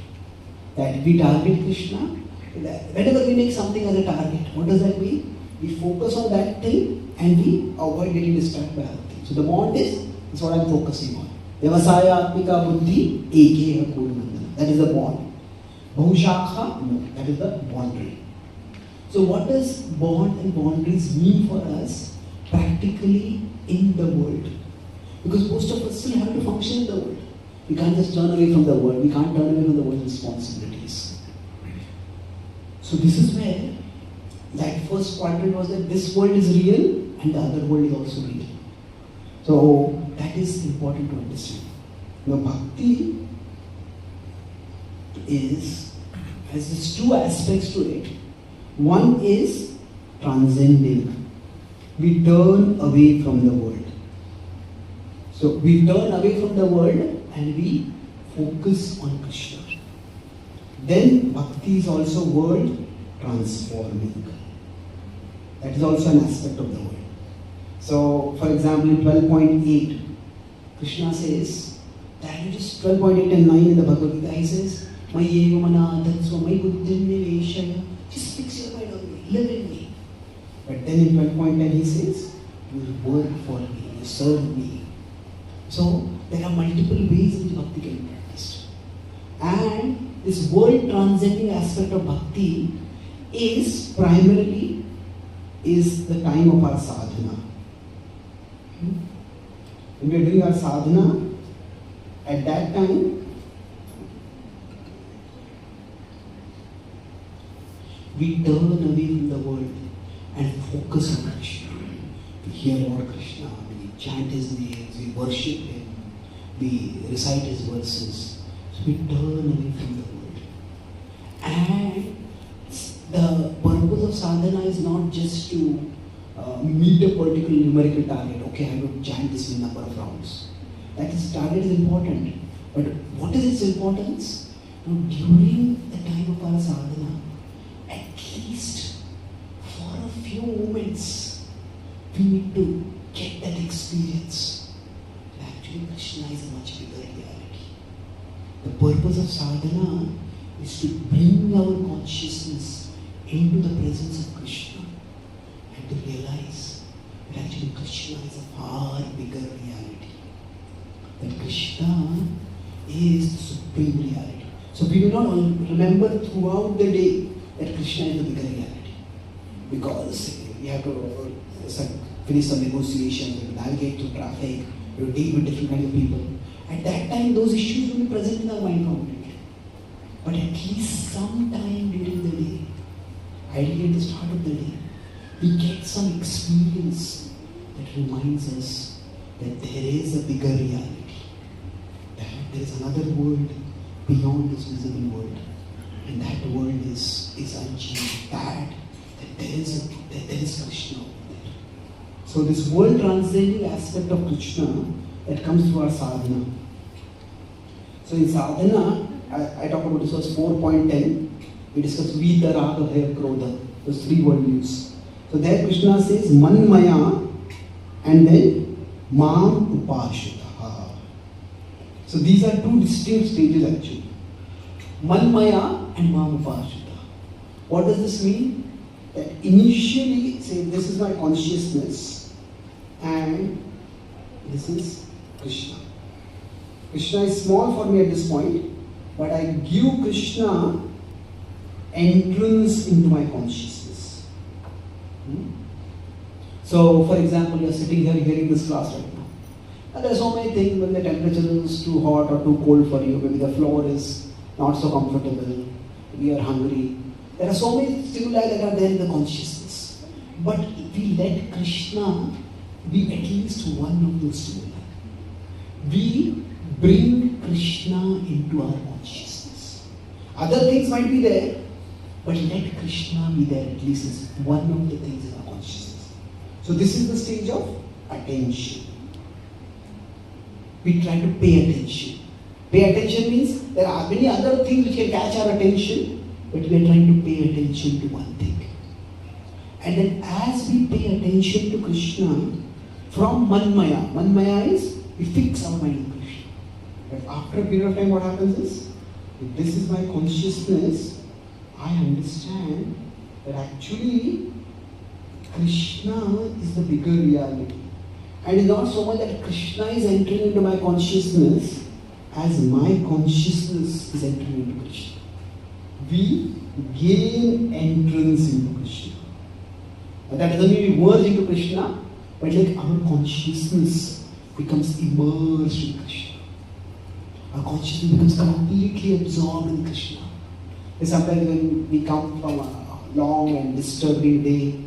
That we target Krishna, whenever we make something as a target, what does that mean? We focus on that thing and we avoid getting distracted by other things. So the bond is what I'm focusing on. Vyavasaya Atmika Buddhi Ekeha Kurmandana. That is the bond. Bahushakha, no, that is the boundary. So what does bond and boundaries mean for us practically in the world? Because most of us still have to function in the world. We can't just turn away from the world. We can't turn away from the world's responsibilities. So this is where that first quadrant was that this world is real and the other world is also real. So that is important to understand. Now bhakti has these two aspects to it. One is transcending. We turn away from the world. So we turn away from the world and we focus on Krishna. Then bhakti is also world transforming. That is also an aspect of the world. So for example in 12.8, Krishna says, that is just 12.8 and 9 in the Bhagavad Gita, he says, Mayeva mana tatsva may buddhim niveshaya. Just fix your mind on me, live in me. But then in 12.10 he says, you work for me, you serve me. So there are multiple ways in which bhakti can be And this world transcending aspect of bhakti is primarily the time of our sadhana. When we are doing our sadhana, at that time, we turn away from the world and focus on Krishna. We hear about Krishna, we chant his names, we worship him, we recite his verses. So we turn away from the world. And the purpose of sadhana is not just to meet a particular numerical target. Okay, I will chant this many number of rounds. That is, target is important. But what is its importance? Now, during the time of our sadhana, at least for a few moments, we need to get that experience. Actually, Krishna is a much bigger reality. The purpose of sadhana is to bring our consciousness into the presence of Krishna and to realize that actually Krishna is a far bigger reality. That Krishna is the supreme reality. So we do not remember throughout the day that Krishna is the bigger reality. Because we have to finish some negotiations, we navigate through traffic, we deal with different kinds of people. At that time, those issues will be present in our mind completely. But at least sometime during the day, ideally at the start of the day, we get some experience that reminds us that there is a bigger reality. That there is another world beyond this visible world. And that world is unchanged. That there is Krishna over there. So this world transcending aspect of Krishna that comes through our sadhana. So in sadhana, I talk about this was 4.10. We discussed Vita, Raga, Bhaya, Krodha. Those three word use. So there Krishna says Manmaya and then Mam Upashitaha. So these are two distinct stages actually. Manmaya and Mam Upashita. What does this mean? That initially say this is my consciousness and this is Krishna. Krishna is small for me at this point, but I give Krishna entrance into my consciousness. So, for example, you are sitting here hearing this class right now. And there are so many things when the temperature is too hot or too cold for you, maybe the floor is not so comfortable, we are hungry. There are so many stimuli that are there in the consciousness. But if we let Krishna be at least one of those stimuli, we bring Krishna into our consciousness. Other things might be there, but let Krishna be there at least as one of the things in our consciousness. So this is the stage of attention. We try to pay attention. Pay attention means there are many other things which can catch our attention, but we are trying to pay attention to one thing. And then as we pay attention to Krishna, from Manmaya, Manmaya is we fix our mind on Krishna. But after a period of time what happens is, if this is my consciousness, I understand that actually Krishna is the bigger reality. And it's not so much that Krishna is entering into my consciousness as my consciousness is entering into Krishna. We gain entrance into Krishna. But that doesn't mean we merge into Krishna, but like our consciousness becomes immersed in Krishna. Our consciousness becomes completely absorbed in Krishna. And sometimes when we come from a long and disturbing day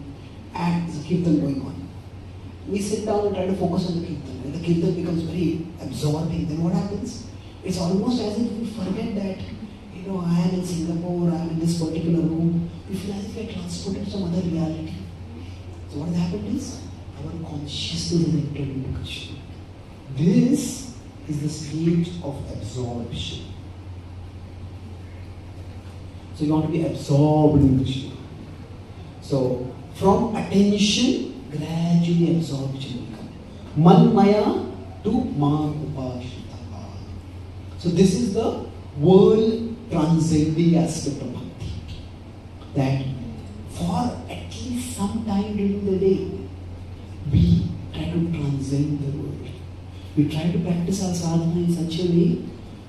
and there's a kirtan going on, we sit down and try to focus on the kirtan, and the kirtan becomes very absorbing. Then what happens? It's almost as if we forget that, I am in Singapore, I am in this particular room. We feel as if we are transported to some other reality. So what has happened is, our consciousness is entered into Krishna. This is the stage of absorption. So you want to be absorbed in Krishna. So from attention, gradually absorption will come. Manmaya to Mam Upashita. So this is the world transcending aspect of bhakti. That for at least some time during the day, we try to transcend the world. We try to practice our sadhana in such a way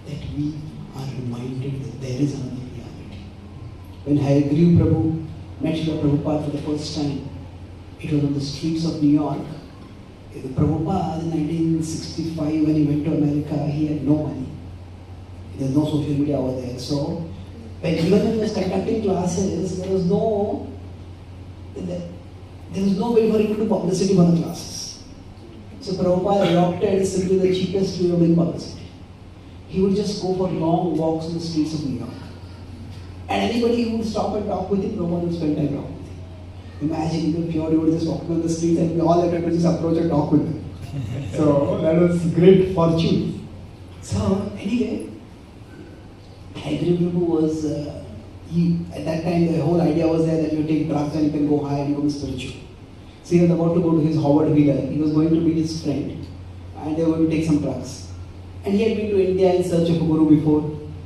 that we are reminded that there is another reality. When Hayagriva Prabhu met Srila Prabhupada for the first time, it was on the streets of New York. Prabhupada in 1965, when he went to America, he had no money. There was no social media over there. So, even when he was conducting classes, there was no way for him to do publicity for the classes. So Prabhupada adopted simply the cheapest way of doing publicity. He would just go for long walks on the streets of New York. And anybody who would stop and talk with him, Prabhupada would spend time talking with him. Imagine if pure devotees just walking on the streets and we all had to just approach and talk with them. So that was great fortune. So anyway, Hayagriva Prabhu was, at that time the whole idea was there that you take drugs and you can go high and become spiritual. So he was about to go to his Howard Wheeler. He was going to meet his friend and they were going to take some drugs. And he had been to India in search of a guru before,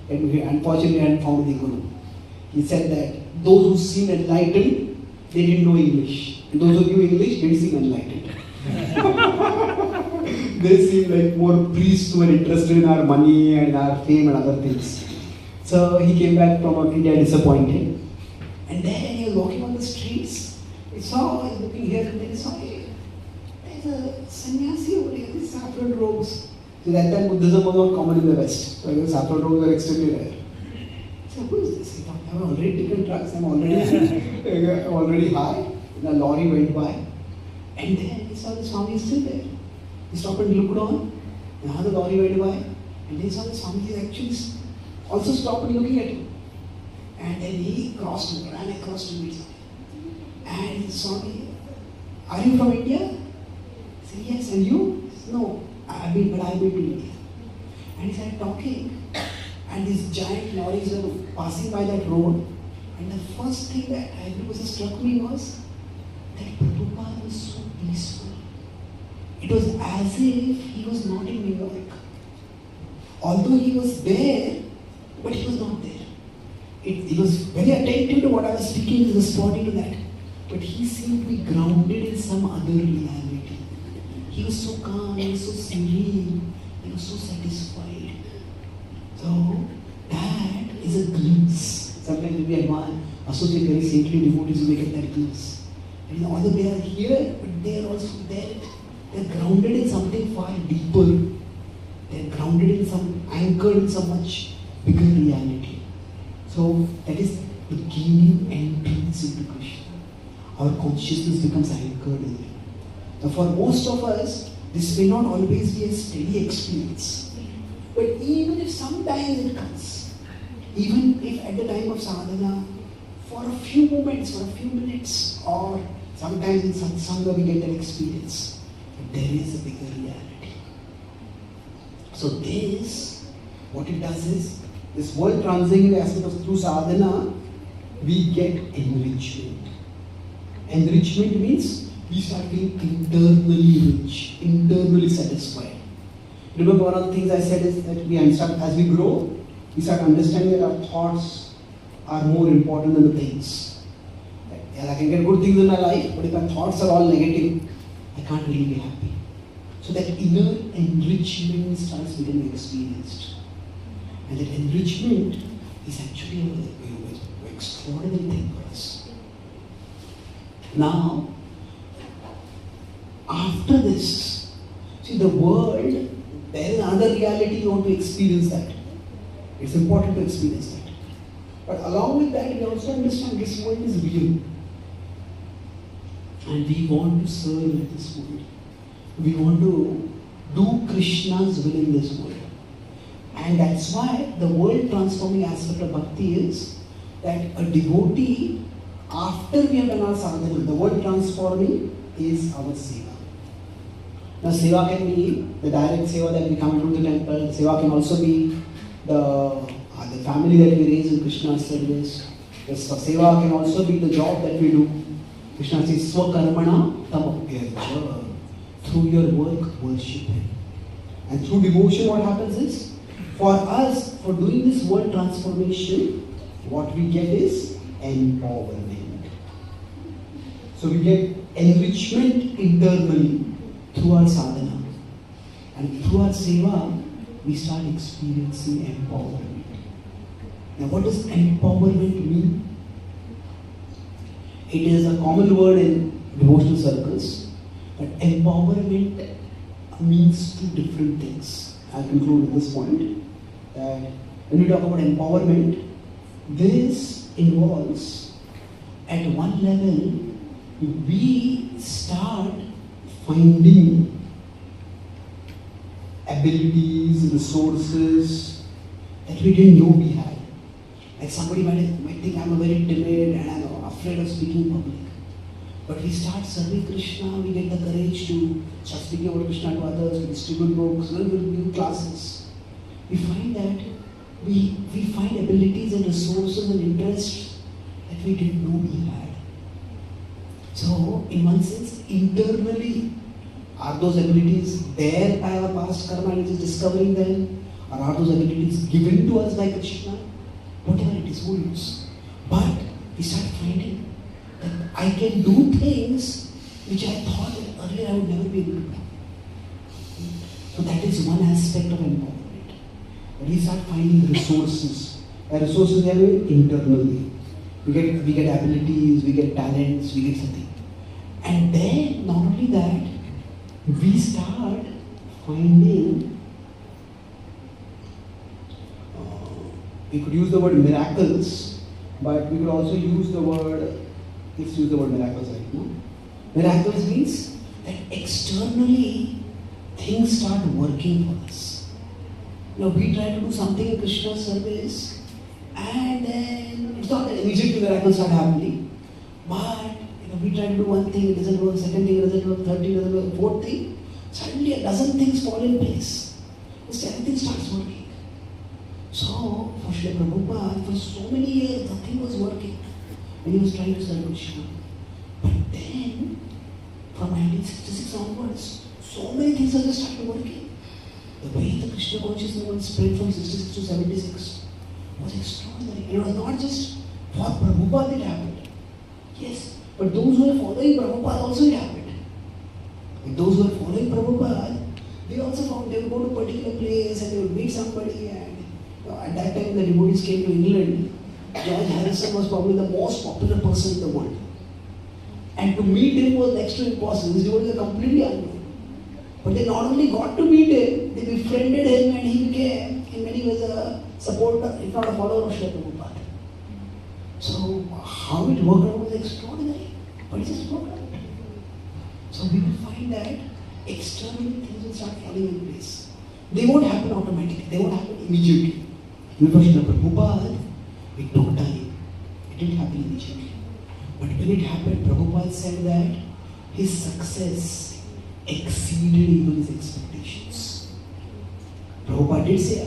and he unfortunately hadn't found the guru. He said that those who seemed enlightened, they didn't know English. And those who knew English didn't seem enlightened. They seemed like more priests who were interested in our money and our fame and other things. So he came back from India disappointed. And then he was walking on the streets. He saw, he was looking here and then he saw, hey, there's a sannyasi over here, these saffron robes. So that time Buddhism was not common in the West. So saffron robes were extremely rare. So who is this? He thought, I've already taken drugs, I'm already high. And a lorry went by. And then he saw the Swami is still there. He stopped and looked on. And how the lorry went by. And then he saw the Swami is actually also stopped and looking at him. And then he ran across to meet Swami. And the Swami, are you from India? He said, yes. And you? Said, no, I've been to India. And he started talking. And these giant lorries were passing by that road. And the first thing that struck me was that Prabhupada was so peaceful. It was as if he was not in New York. Although he was there, but he was not there. He was very attentive to what I was speaking, he was responding to that. But he seemed to be grounded in some other reality. He was so calm, he was so serene, he was so satisfied. So that is a glimpse. Sometimes we associate very saintly devotees who get that glimpse. And although they are here, but they are also there. They are grounded in something far deeper. They are grounded in anchored in some much bigger reality. So that is the beginning entrance into Krishna. Our consciousness becomes anchored in it. Now for most of us, this may not always be a steady experience. But even if sometimes it comes, even if at the time of sadhana, for a few moments, for a few minutes, or sometimes in satsanga we get that experience, but there is a bigger reality. So this, what it does is, this world transcending aspect of through sadhana, we get enrichment. Enrichment means we start feeling internally rich, internally satisfied. Remember, one of the things I said is that as we grow, we start understanding that our thoughts are more important than the things. I can get good things in my life, but if my thoughts are all negative, I can't really be happy. So that inner enrichment starts becoming experienced. And that enrichment is actually an extraordinary thing for us. Now, after this, see the world, there is another reality you want to experience that. It's important to experience that. But along with that, we also understand this world is real. And we want to serve in this world. We want to do Krishna's will in this world. And that's why the world transforming aspect of bhakti is that a devotee, after we have done our sadhana, the world transforming is our seva. Now seva can be the direct seva that we come to the temple. Seva can also be the family that we raise in Krishna's service. The seva can also be the job that we do. Krishna says, Swakarmana tamapyarcha. Through your work, worship Him. And through devotion, what happens is, for us, for doing this world transformation, what we get is empowerment. So we get enrichment internally through our sadhana. And through our seva, we start experiencing empowerment. Now, what does empowerment mean? It is a common word in devotional circles, but empowerment means two different things. I'll conclude with this point, that when we talk about empowerment, this involves, at one level, we start finding abilities, resources that we didn't know we had. Like somebody might think I'm very timid and I'm afraid of speaking in public. But we start serving Krishna, we get the courage to start speaking about Krishna to others, we distribute books, we do classes. We find that we find abilities and resources and interests that we didn't know we had. So, in one sense, internally, are those abilities there by our past karma and just discovering them? Or are those abilities given to us by Krishna? Whatever it is, who knows? But we start finding that I can do things which I thought that earlier I would never be able to do. So that is one aspect of empowerment. We start finding resources. And resources we have internally. We get abilities, we get talents, we get something. And then, not only that, we start finding, we could use the word miracles, but we could also use the word, let's use the word miracles right now. Miracles means that externally things start working for us. We try to do something in Krishna's service, and then it's not that immediately miracles start happening, but we try to do one thing, it doesn't work, second thing, it doesn't work, third thing, it doesn't work, fourth thing, suddenly a dozen things fall in place. Everything starts working. So, for Srila Prabhupada, for so many years, nothing was working when he was trying to serve Krishna. But then, from 1966 onwards, so many things have just started working. The way the Krishna consciousness spread from 66 to 76 was extraordinary. And it was not just for Prabhupada it happened. Yes, but those who were following Prabhupada also it happened. And those who were following Prabhupada, they also found they would go to a particular place and they would meet somebody, and at that time the devotees came to England. George Harrison was probably the most popular person in the world. And to meet him was next to impossible. His devotees were completely unknown. But they not only got to meet him, they befriended him, and he became, in many ways, a supporter, if not a follower of Srila Prabhupada. So, how it worked out was extraordinary. But it just worked out. So, we will find that externally things will start falling in place. They won't happen automatically, they won't happen immediately. Even for Srila Prabhupada, it took time. It didn't happen immediately. But when it happened, Prabhupada said that his success exceeded even his expectations. Prabhupada did say,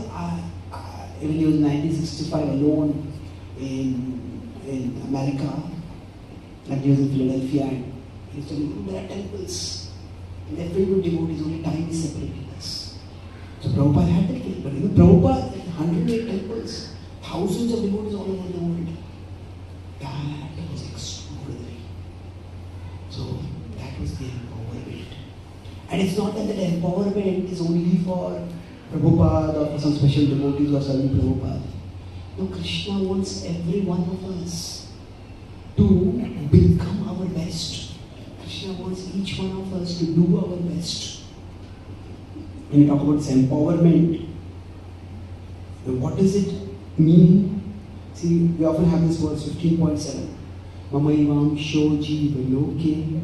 when he was in 1965 alone in America, and he was in Philadelphia, and he was telling me, there are temples, and they're filled with devotees, only time is separating us. So Prabhupada had that feeling, but even Prabhupada, 108 temples, thousands of devotees all over the world. That was extraordinary. So that was the empowerment. And it's not that empowerment is only for Prabhupada or for some special devotees who are serving Prabhupada. No, Krishna wants every one of us to become our best. Krishna wants each one of us to do our best. When you talk about this empowerment, what does it mean? See, we often have this verse 15.7. Mamaivam shoji valoke.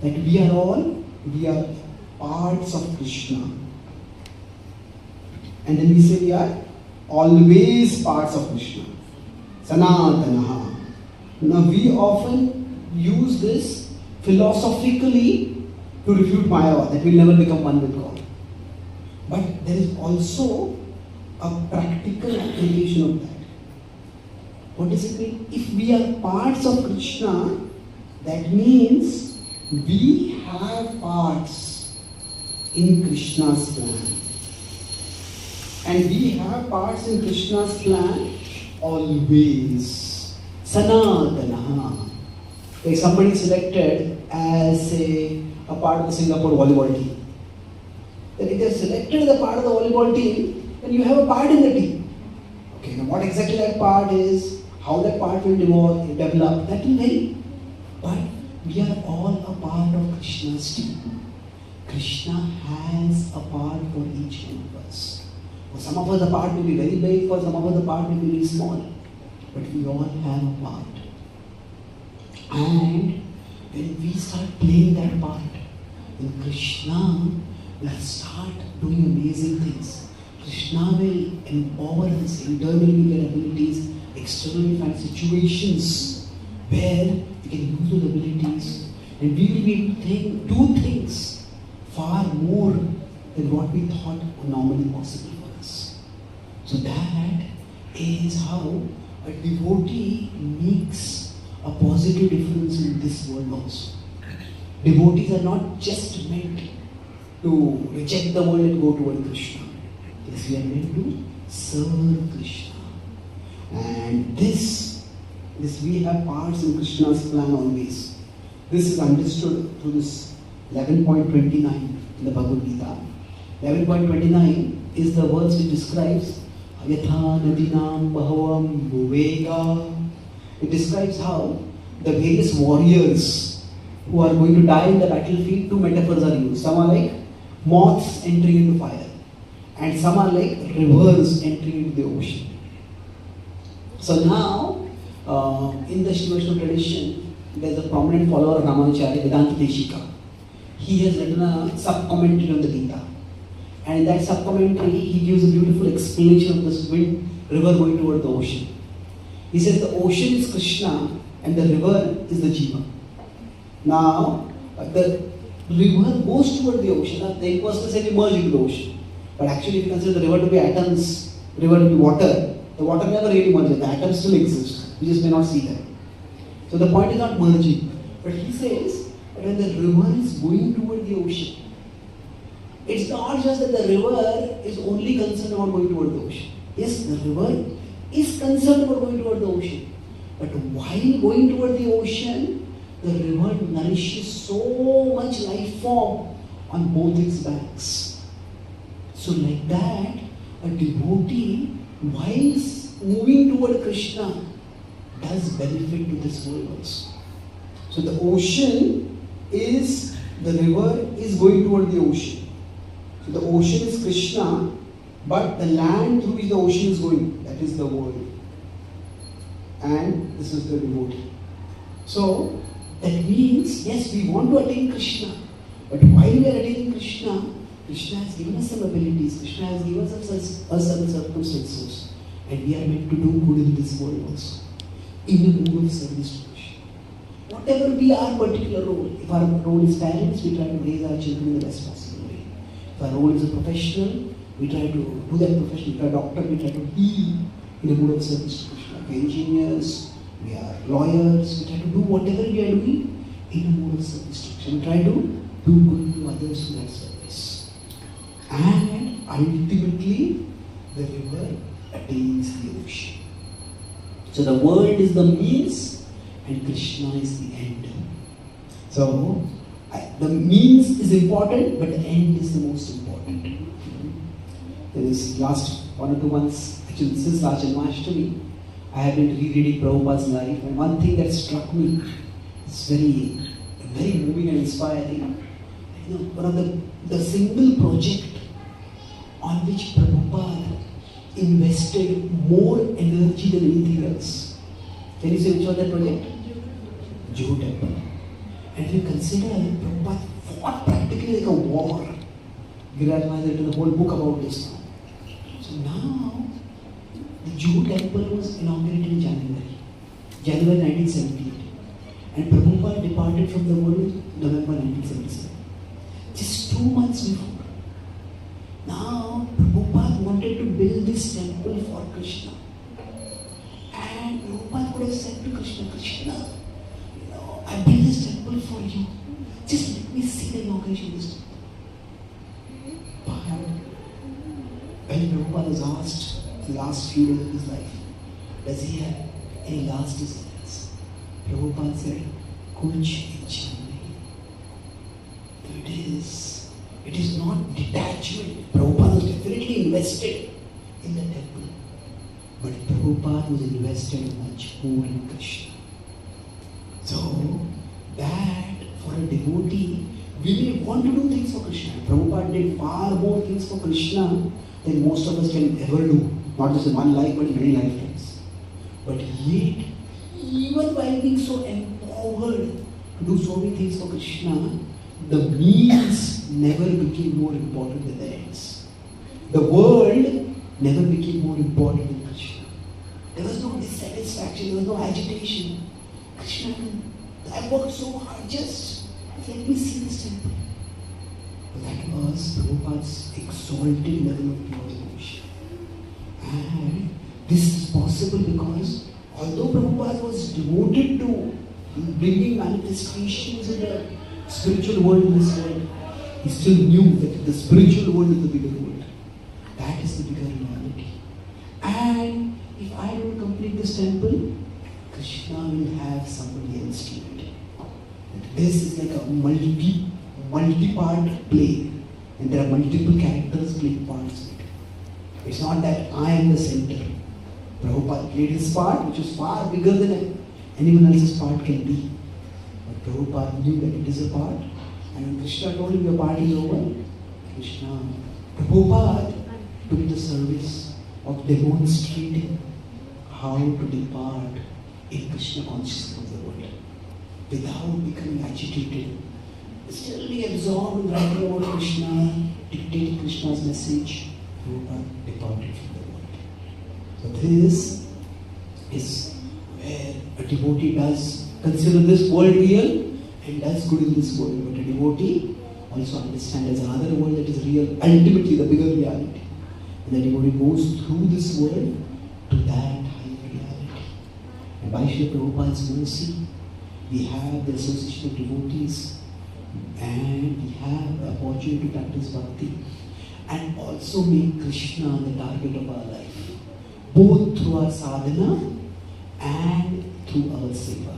That we are parts of Krishna. And then we say we are always parts of Krishna. Sanatanaha. Now we often use this philosophically to refute Maya, that we will never become one with God. But there is also a practical application of that. What does it mean? If we are parts of Krishna, that means we have parts in Krishna's plan. And we have parts in Krishna's plan always. Sanatanaha. Like somebody selected as a part of the Singapore volleyball team. Then if they are selected as a part of the volleyball team, then you have a part in the team. Okay, now what exactly that part is, how that part will develop, that will vary. But we are all a part of Krishna's team. Krishna has a part for each one of us. For some of us the part may be very big, for some of us the part may be very small. But we all have a part. And when we start playing that part, then Krishna will start doing amazing things. Krishna will empower us. Internally we get abilities, externally find situations where we can use those abilities, and we will be do things far more than what we thought were normally possible for us. So that is how a devotee makes a positive difference in this world also. Devotees are not just meant to reject the world and go toward Krishna. Yes, we are meant to serve Krishna. And this we have parts in Krishna's plan always. This is understood through this 11.29 in the Bhagavad Gita. 11.29 is the verse which describes Yatha Nadinam Bhavam Bhuvega. It describes how the various warriors who are going to die in the battlefield, two metaphors are used. Some are like moths entering into fire, and some are like rivers entering into the ocean. So now, in the Shiva tradition, there is a prominent follower of Ramanacharya, Vedanta Deshika. He has written a sub-commentary on the Gita. And in that sub-commentary, he gives a beautiful explanation of this river going toward the ocean. He says the ocean is Krishna and the river is the Jiva. Now, the river goes toward the ocean. They personally say we merge into the ocean. But actually, if you consider the river to be atoms, river to be water, the water never really merges. The atoms still exist. We just may not see them. So the point is not merging. But he says that when the river is going toward the ocean, it's not just that the river is only concerned about going toward the ocean. Yes, the river is concerned about going toward the ocean. But while going toward the ocean, the river nourishes so much life form on both its banks. So like that, a devotee, while moving toward Krishna, does benefit to this world also. So the ocean is, the river is going toward the ocean. So the ocean is Krishna, but the land through which the ocean is going, that is the world. And this is the devotee. So that means, yes, we want to attain Krishna, but while we are attaining Krishna, Krishna has given us some abilities, Krishna has given us some circumstances, and we are meant to do good in this world also, in a mood of service to Krishna. Whatever be our particular role, if our role is parents, we try to raise our children in the best possible way. If our role is a professional, we try to do that profession. If we are a doctor, we try to be in a mood of service to Krishna. If we are engineers, we are lawyers, we try to do whatever we are doing in a mood of service to Krishna. We try to do good to others through that service. And ultimately, the river attains the ocean. So the world is the means and Krishna is the end. So the means is important, but the end is the most important. There is last 1 or 2 months, actually since last Janmashtami, I have been rereading Prabhupada's life, and one thing that struck me, it's very, very moving and inspiring. You know, one of the single project on which Prabhupada invested more energy than anything else. Can you say which was that project? Jew temple. And if you consider Prabhupada fought practically like a war. Giriraj has written a whole book about this now. So now, the Jew temple was inaugurated in January 1978. And Prabhupada departed from the world in November 1977. Just 2 months before. Now, Prabhupada wanted to build this temple for Krishna. And Prabhupada could have said to Krishna, Krishna, I built this temple for you. Just let me see the inauguration of this temple. But when Prabhupada was asked the last few days of his life, does he have any last desires? Prabhupada said, Kuch ichha nahi. It is not detachment. Prabhupada was definitely invested in the temple. But Prabhupada was invested much more in Krishna. So that for a devotee, we may want to do things for Krishna. Prabhupada did far more things for Krishna than most of us can ever do. Not just in one life, but in many lifetimes. But yet, even while being so empowered to do so many things for Krishna, the means never became more important than the ends. The world never became more important than Krishna. There was no dissatisfaction, there was no agitation. Krishna, I worked so hard, just let me see this temple. But that was Prabhupada's exalted level of pure devotion. And this is possible because although Prabhupada was devoted to bringing manifestations in the spiritual world in this world, he still knew that the spiritual world is the bigger world. That is the bigger reality. And if I don't complete this temple, Krishna will have somebody else do it. This is like a multi-part play, and there are multiple characters playing parts in it. It's not that I am the center. Prabhupada played his part, which is far bigger than anyone else's part can be. But Prabhupada knew that it is a part, and when Krishna told him your part is over, Prabhupada took the service of demonstrating how to depart in Krishna consciousness of the world without becoming agitated, still be absorbed in writing about Krishna, dictating Krishna's message. Prabhupada departed from the world. So this is where a devotee does consider this world real and does good in this world. But a devotee also understands there's another world that is real, ultimately the bigger reality. And the devotee goes through this world to that higher reality. And by Srila Prabhupada's mercy, we have the association of devotees and we have the opportunity to practice bhakti and also make Krishna the target of our life, both through our sadhana and through our seva.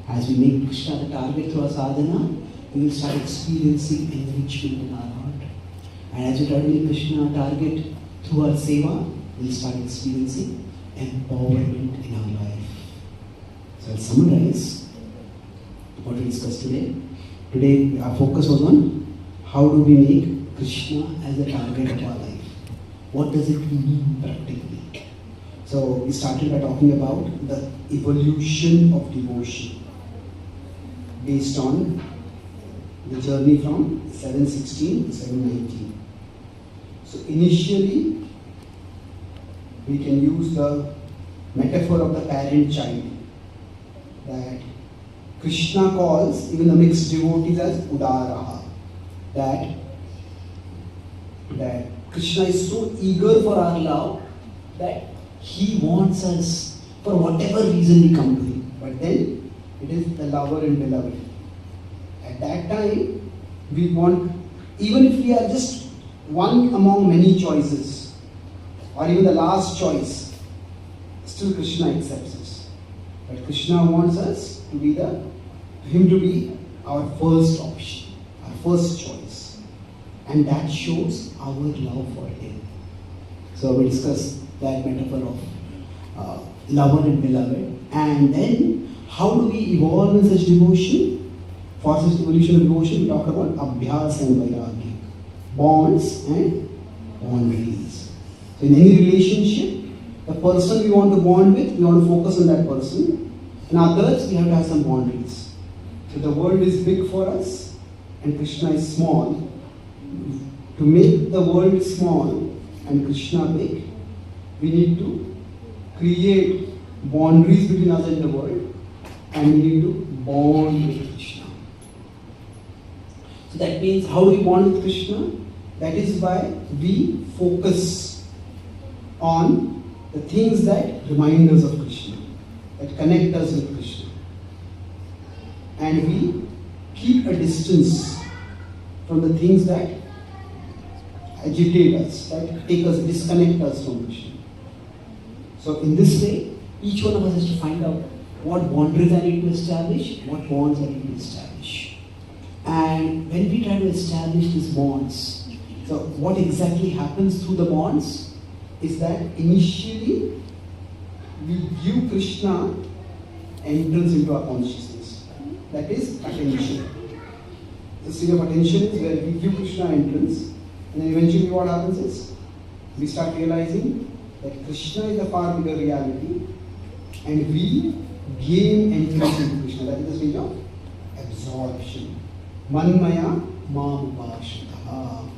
As we make Krishna the target through our sadhana, we will start experiencing enrichment in our heart. And as we try to make Krishna our target through our seva, we will start experiencing empowerment in our life. So I'll summarize what we discussed today. Today our focus was on how do we make Krishna as the target of our life. What does it mean practically? So we started by talking about the evolution of devotion based on the journey from 716 to 719. So initially we can use the metaphor of the parent-child, that Krishna calls even the mixed devotees as Udaraha. That Krishna is so eager for our love that he wants us for whatever reason we come to him. But then it is the lover and beloved. At that time, we want, even if we are just one among many choices, or even the last choice, still Krishna accepts us. But Krishna wants us to be him to be our first option, our first choice. And that shows our love for him. So we discussed that metaphor of lover and beloved. And then how do we evolve in such devotion? For such evolution of devotion, we talk about abhyas and vairagya, bonds and boundaries. So in any relationship, the person we want to bond with, we want to focus on that person. In others, we have to have some boundaries. So the world is big for us and Krishna is small. To make the world small and Krishna big, we need to create boundaries between us and the world, and we need to bond with Krishna. So that means, how do we bond with Krishna? That is why we focus on the things that remind us of Krishna, that connect us with Krishna. And we keep a distance from the things that agitate us, that take us, disconnect us from Krishna. So in this way, each one of us has to find out what boundaries I need to establish, what bonds I need to establish. And when we try to establish these bonds, so what exactly happens through the bonds? is that initially we give Krishna entrance into our consciousness. That is attention. The state of attention is where we give Krishna entrance, and then eventually what happens is we start realizing that Krishna is a far bigger reality, and we gain entrance into Krishna. That is the stage of absorption. Manmaya mam upashitaha.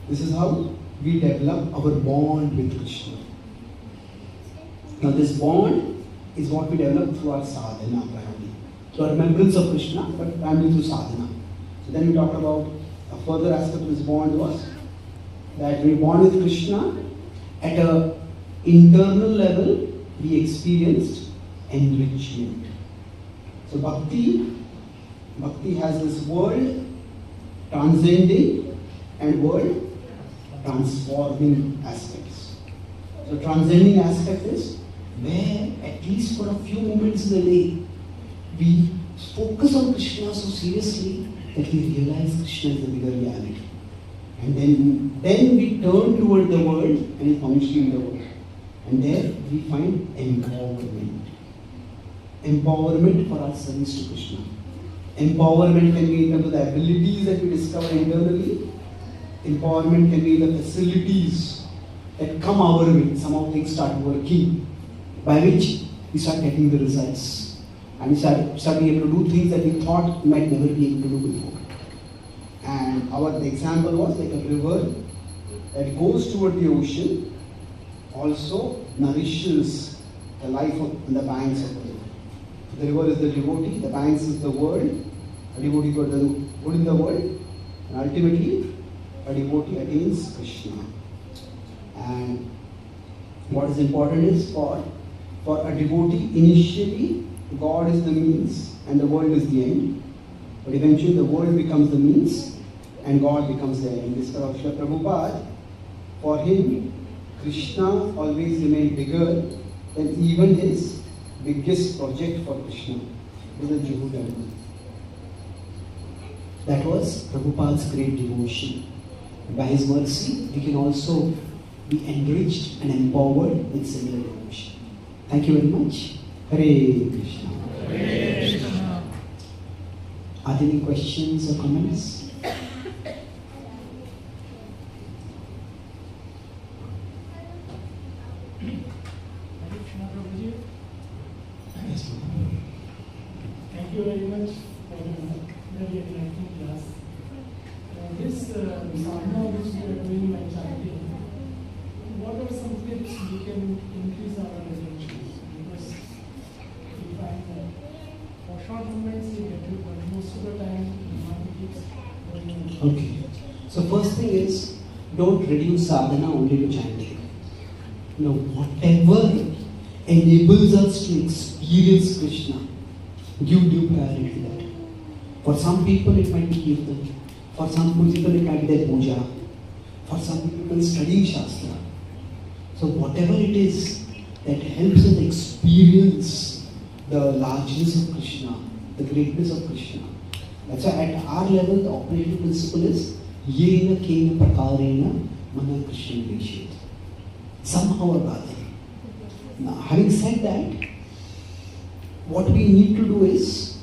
This is how we develop our bond with Krishna. Now this bond is what we develop through our sadhana primarily. Through our remembrance of Krishna, but primarily through sadhana. So then we talked about a further aspect of this bond was that we bond with Krishna at an internal level, we experienced enrichment. So bhakti has this world transcending and world transforming aspects. So transcending aspect is where at least for a few moments in the day we focus on Krishna so seriously that we realize Krishna is the bigger reality. And then we turn toward the world and is functioning in the world. And there we find empowerment. Empowerment for our service to Krishna. Empowerment can be in terms of the abilities that we discover internally. Empowerment can be the facilities that come our way. Somehow things start working, by which we start getting the results. And we start being able to do things that we thought we might never be able to do before. And the example was like a river that goes toward the ocean, also nourishes the life on the banks of the river. The river is the devotee, the banks is the world, a devotee got the good in the world, and ultimately a devotee attains Krishna. And what is important is for a devotee, initially God is the means and the world is the end. But eventually the world becomes the means and God becomes the end. This Srila Prabhupada, for him, Krishna always remained bigger than even his biggest project for Krishna, was the Juhu temple. That was Prabhupada's great devotion. By his mercy, we can also be enriched and empowered with similar devotion. Thank you very much. Hare Krishna. Hare Krishna. Are there any questions or comments? Yes, ma'am. Thank you very much for a very enlightening class. This sadhana which we are doing by chanting, what are some tips we can increase our attention? Because we find that for short moments we get it, but most of the time the mind keeps going on. Okay. So first thing is, don't reduce sadhana only to chanting. Whatever enables us to experience Krishna, give due priority to that. For some people it might be kirtan. For some people it might be their puja. For some people studying Shastra. So whatever it is that helps us experience the largeness of Krishna, the greatness of Krishna. That's why at our level the operating principle is Yena Kena Prakarena Mana Krishna Vishet. Somehow or other. Now having said that, what we need to do is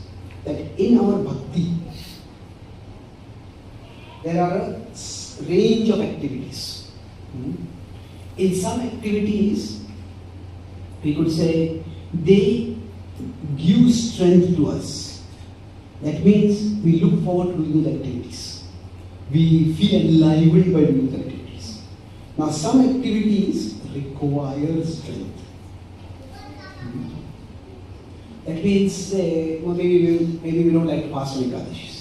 that in our bhakti there are a range of activities. In some activities, we could say, they give strength to us. That means we look forward to doing the activities. We feel enlivened by doing the activities. Now some activities require strength. That means, maybe we don't like to fast on Ekadashis.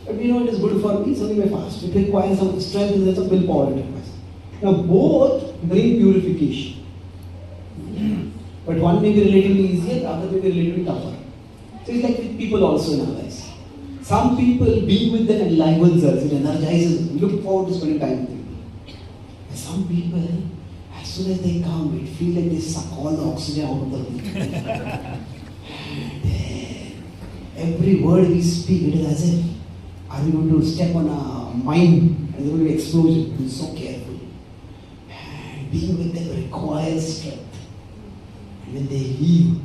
But we know it is good for me, so we may fast. It requires some strength and some willpower. Now both bring purification. But one may be relatively easier, the other may be relatively tougher. So it's like with people also in our lives. Some people, being with them enlivens us, it energizes us. We look forward to spending time with them. And some people, as soon as they come, it feels like they suck all the oxygen out of the room. Every word we speak, it is as if, are we going to step on a mine and there will be an explosion? Be so careful. And and being with them requires strength. And when they leave,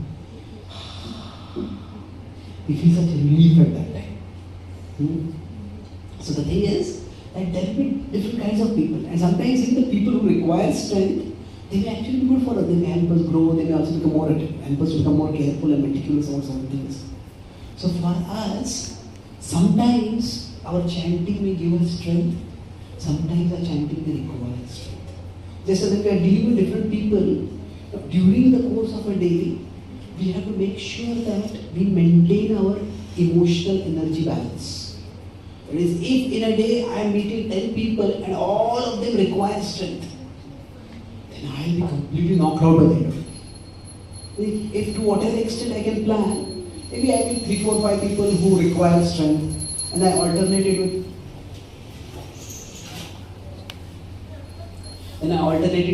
we feel such a relief at that time. So the thing is that there will be different kinds of people, and sometimes even the people who require strength, they may actually be good for us. They may help us grow. They may also help us become more careful and meticulous about certain things. So for us, sometimes our chanting may give us strength. Sometimes our chanting may require strength. Just as if we are dealing with different people, during the course of a day, we have to make sure that we maintain our emotional energy balance. That is, if in a day I am meeting 10 people and all of them require strength, then I will be completely knocked out by the end of it. If to whatever extent I can plan, maybe I meet 3, 4, 5 people who require strength, and I alternate it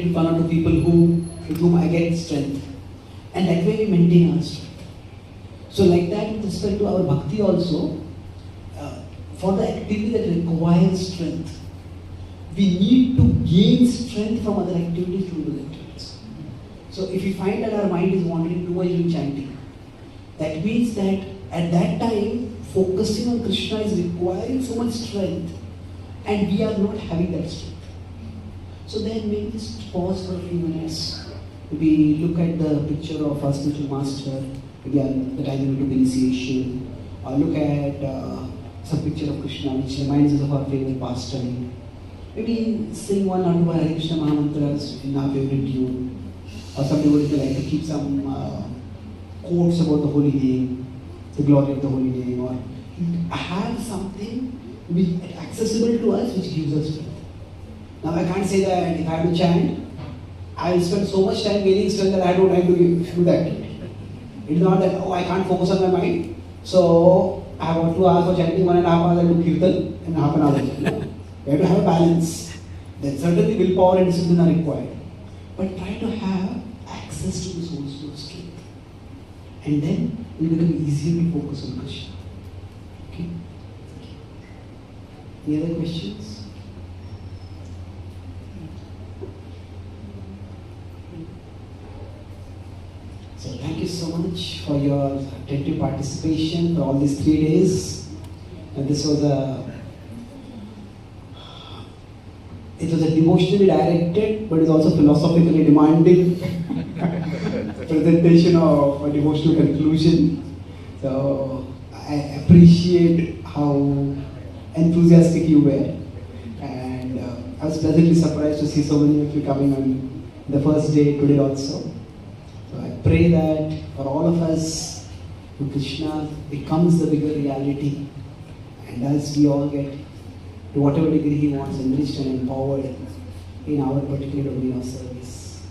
with one or two people with whom I get strength. And that way we maintain our strength. So like that with respect to our bhakti also, for the activity that requires strength, we need to gain strength from other activities through those activities. So if we find that our mind is wandering too much in chanting, that means that at that time, focusing on Krishna is requiring so much strength, and we are not having that strength. So then maybe just pause for a few minutes. Maybe look at the picture of our spiritual master, again, the time we do the initiation, or look at some picture of Krishna which reminds us of our favorite pastime. Maybe sing one or two Hare Krishna Mahamantras in our favorite tune. Or some people would like to keep some quotes about the holy name, the glory of the holy name, or have something accessible to us which gives us strength. Now I can't say that if I have to chant, I will spend so much time gaining strength that I don't have to do that. It's not that, I can't focus on my mind, so I have 2 hours for chanting, 1.5 hours I do kirtan, and half an hour. No. You have to have a balance. Then certainly willpower and discipline are required. But try to have access to the source of strength. And then it will become easier to focus on Krishna. Okay? Any other questions? So thank you so much for your attentive participation for all these 3 days. And this was it was a devotionally directed, but it's also philosophically demanding presentation of a devotional conclusion. So I appreciate how enthusiastic you were, and I was pleasantly surprised to see so many of you coming on the first day today also. So I pray that for all of us, Krishna becomes the bigger reality, and as we all get to whatever degree he wants, enriched and empowered in our particular domain of service.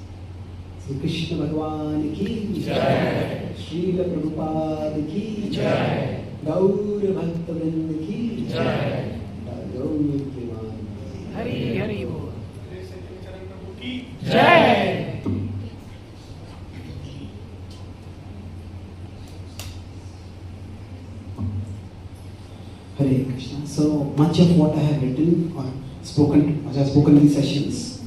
Sri Krishna Bhagwan ki Jai, Srila Prabhupada ki Jai, Gaur Bhakta Vrinda ki Jai, Gaur Preman Hari Hari Bol, Charan Prabhu ki Jai. Hare Krishna. So much of what I have written or spoken, as I have spoken in these sessions,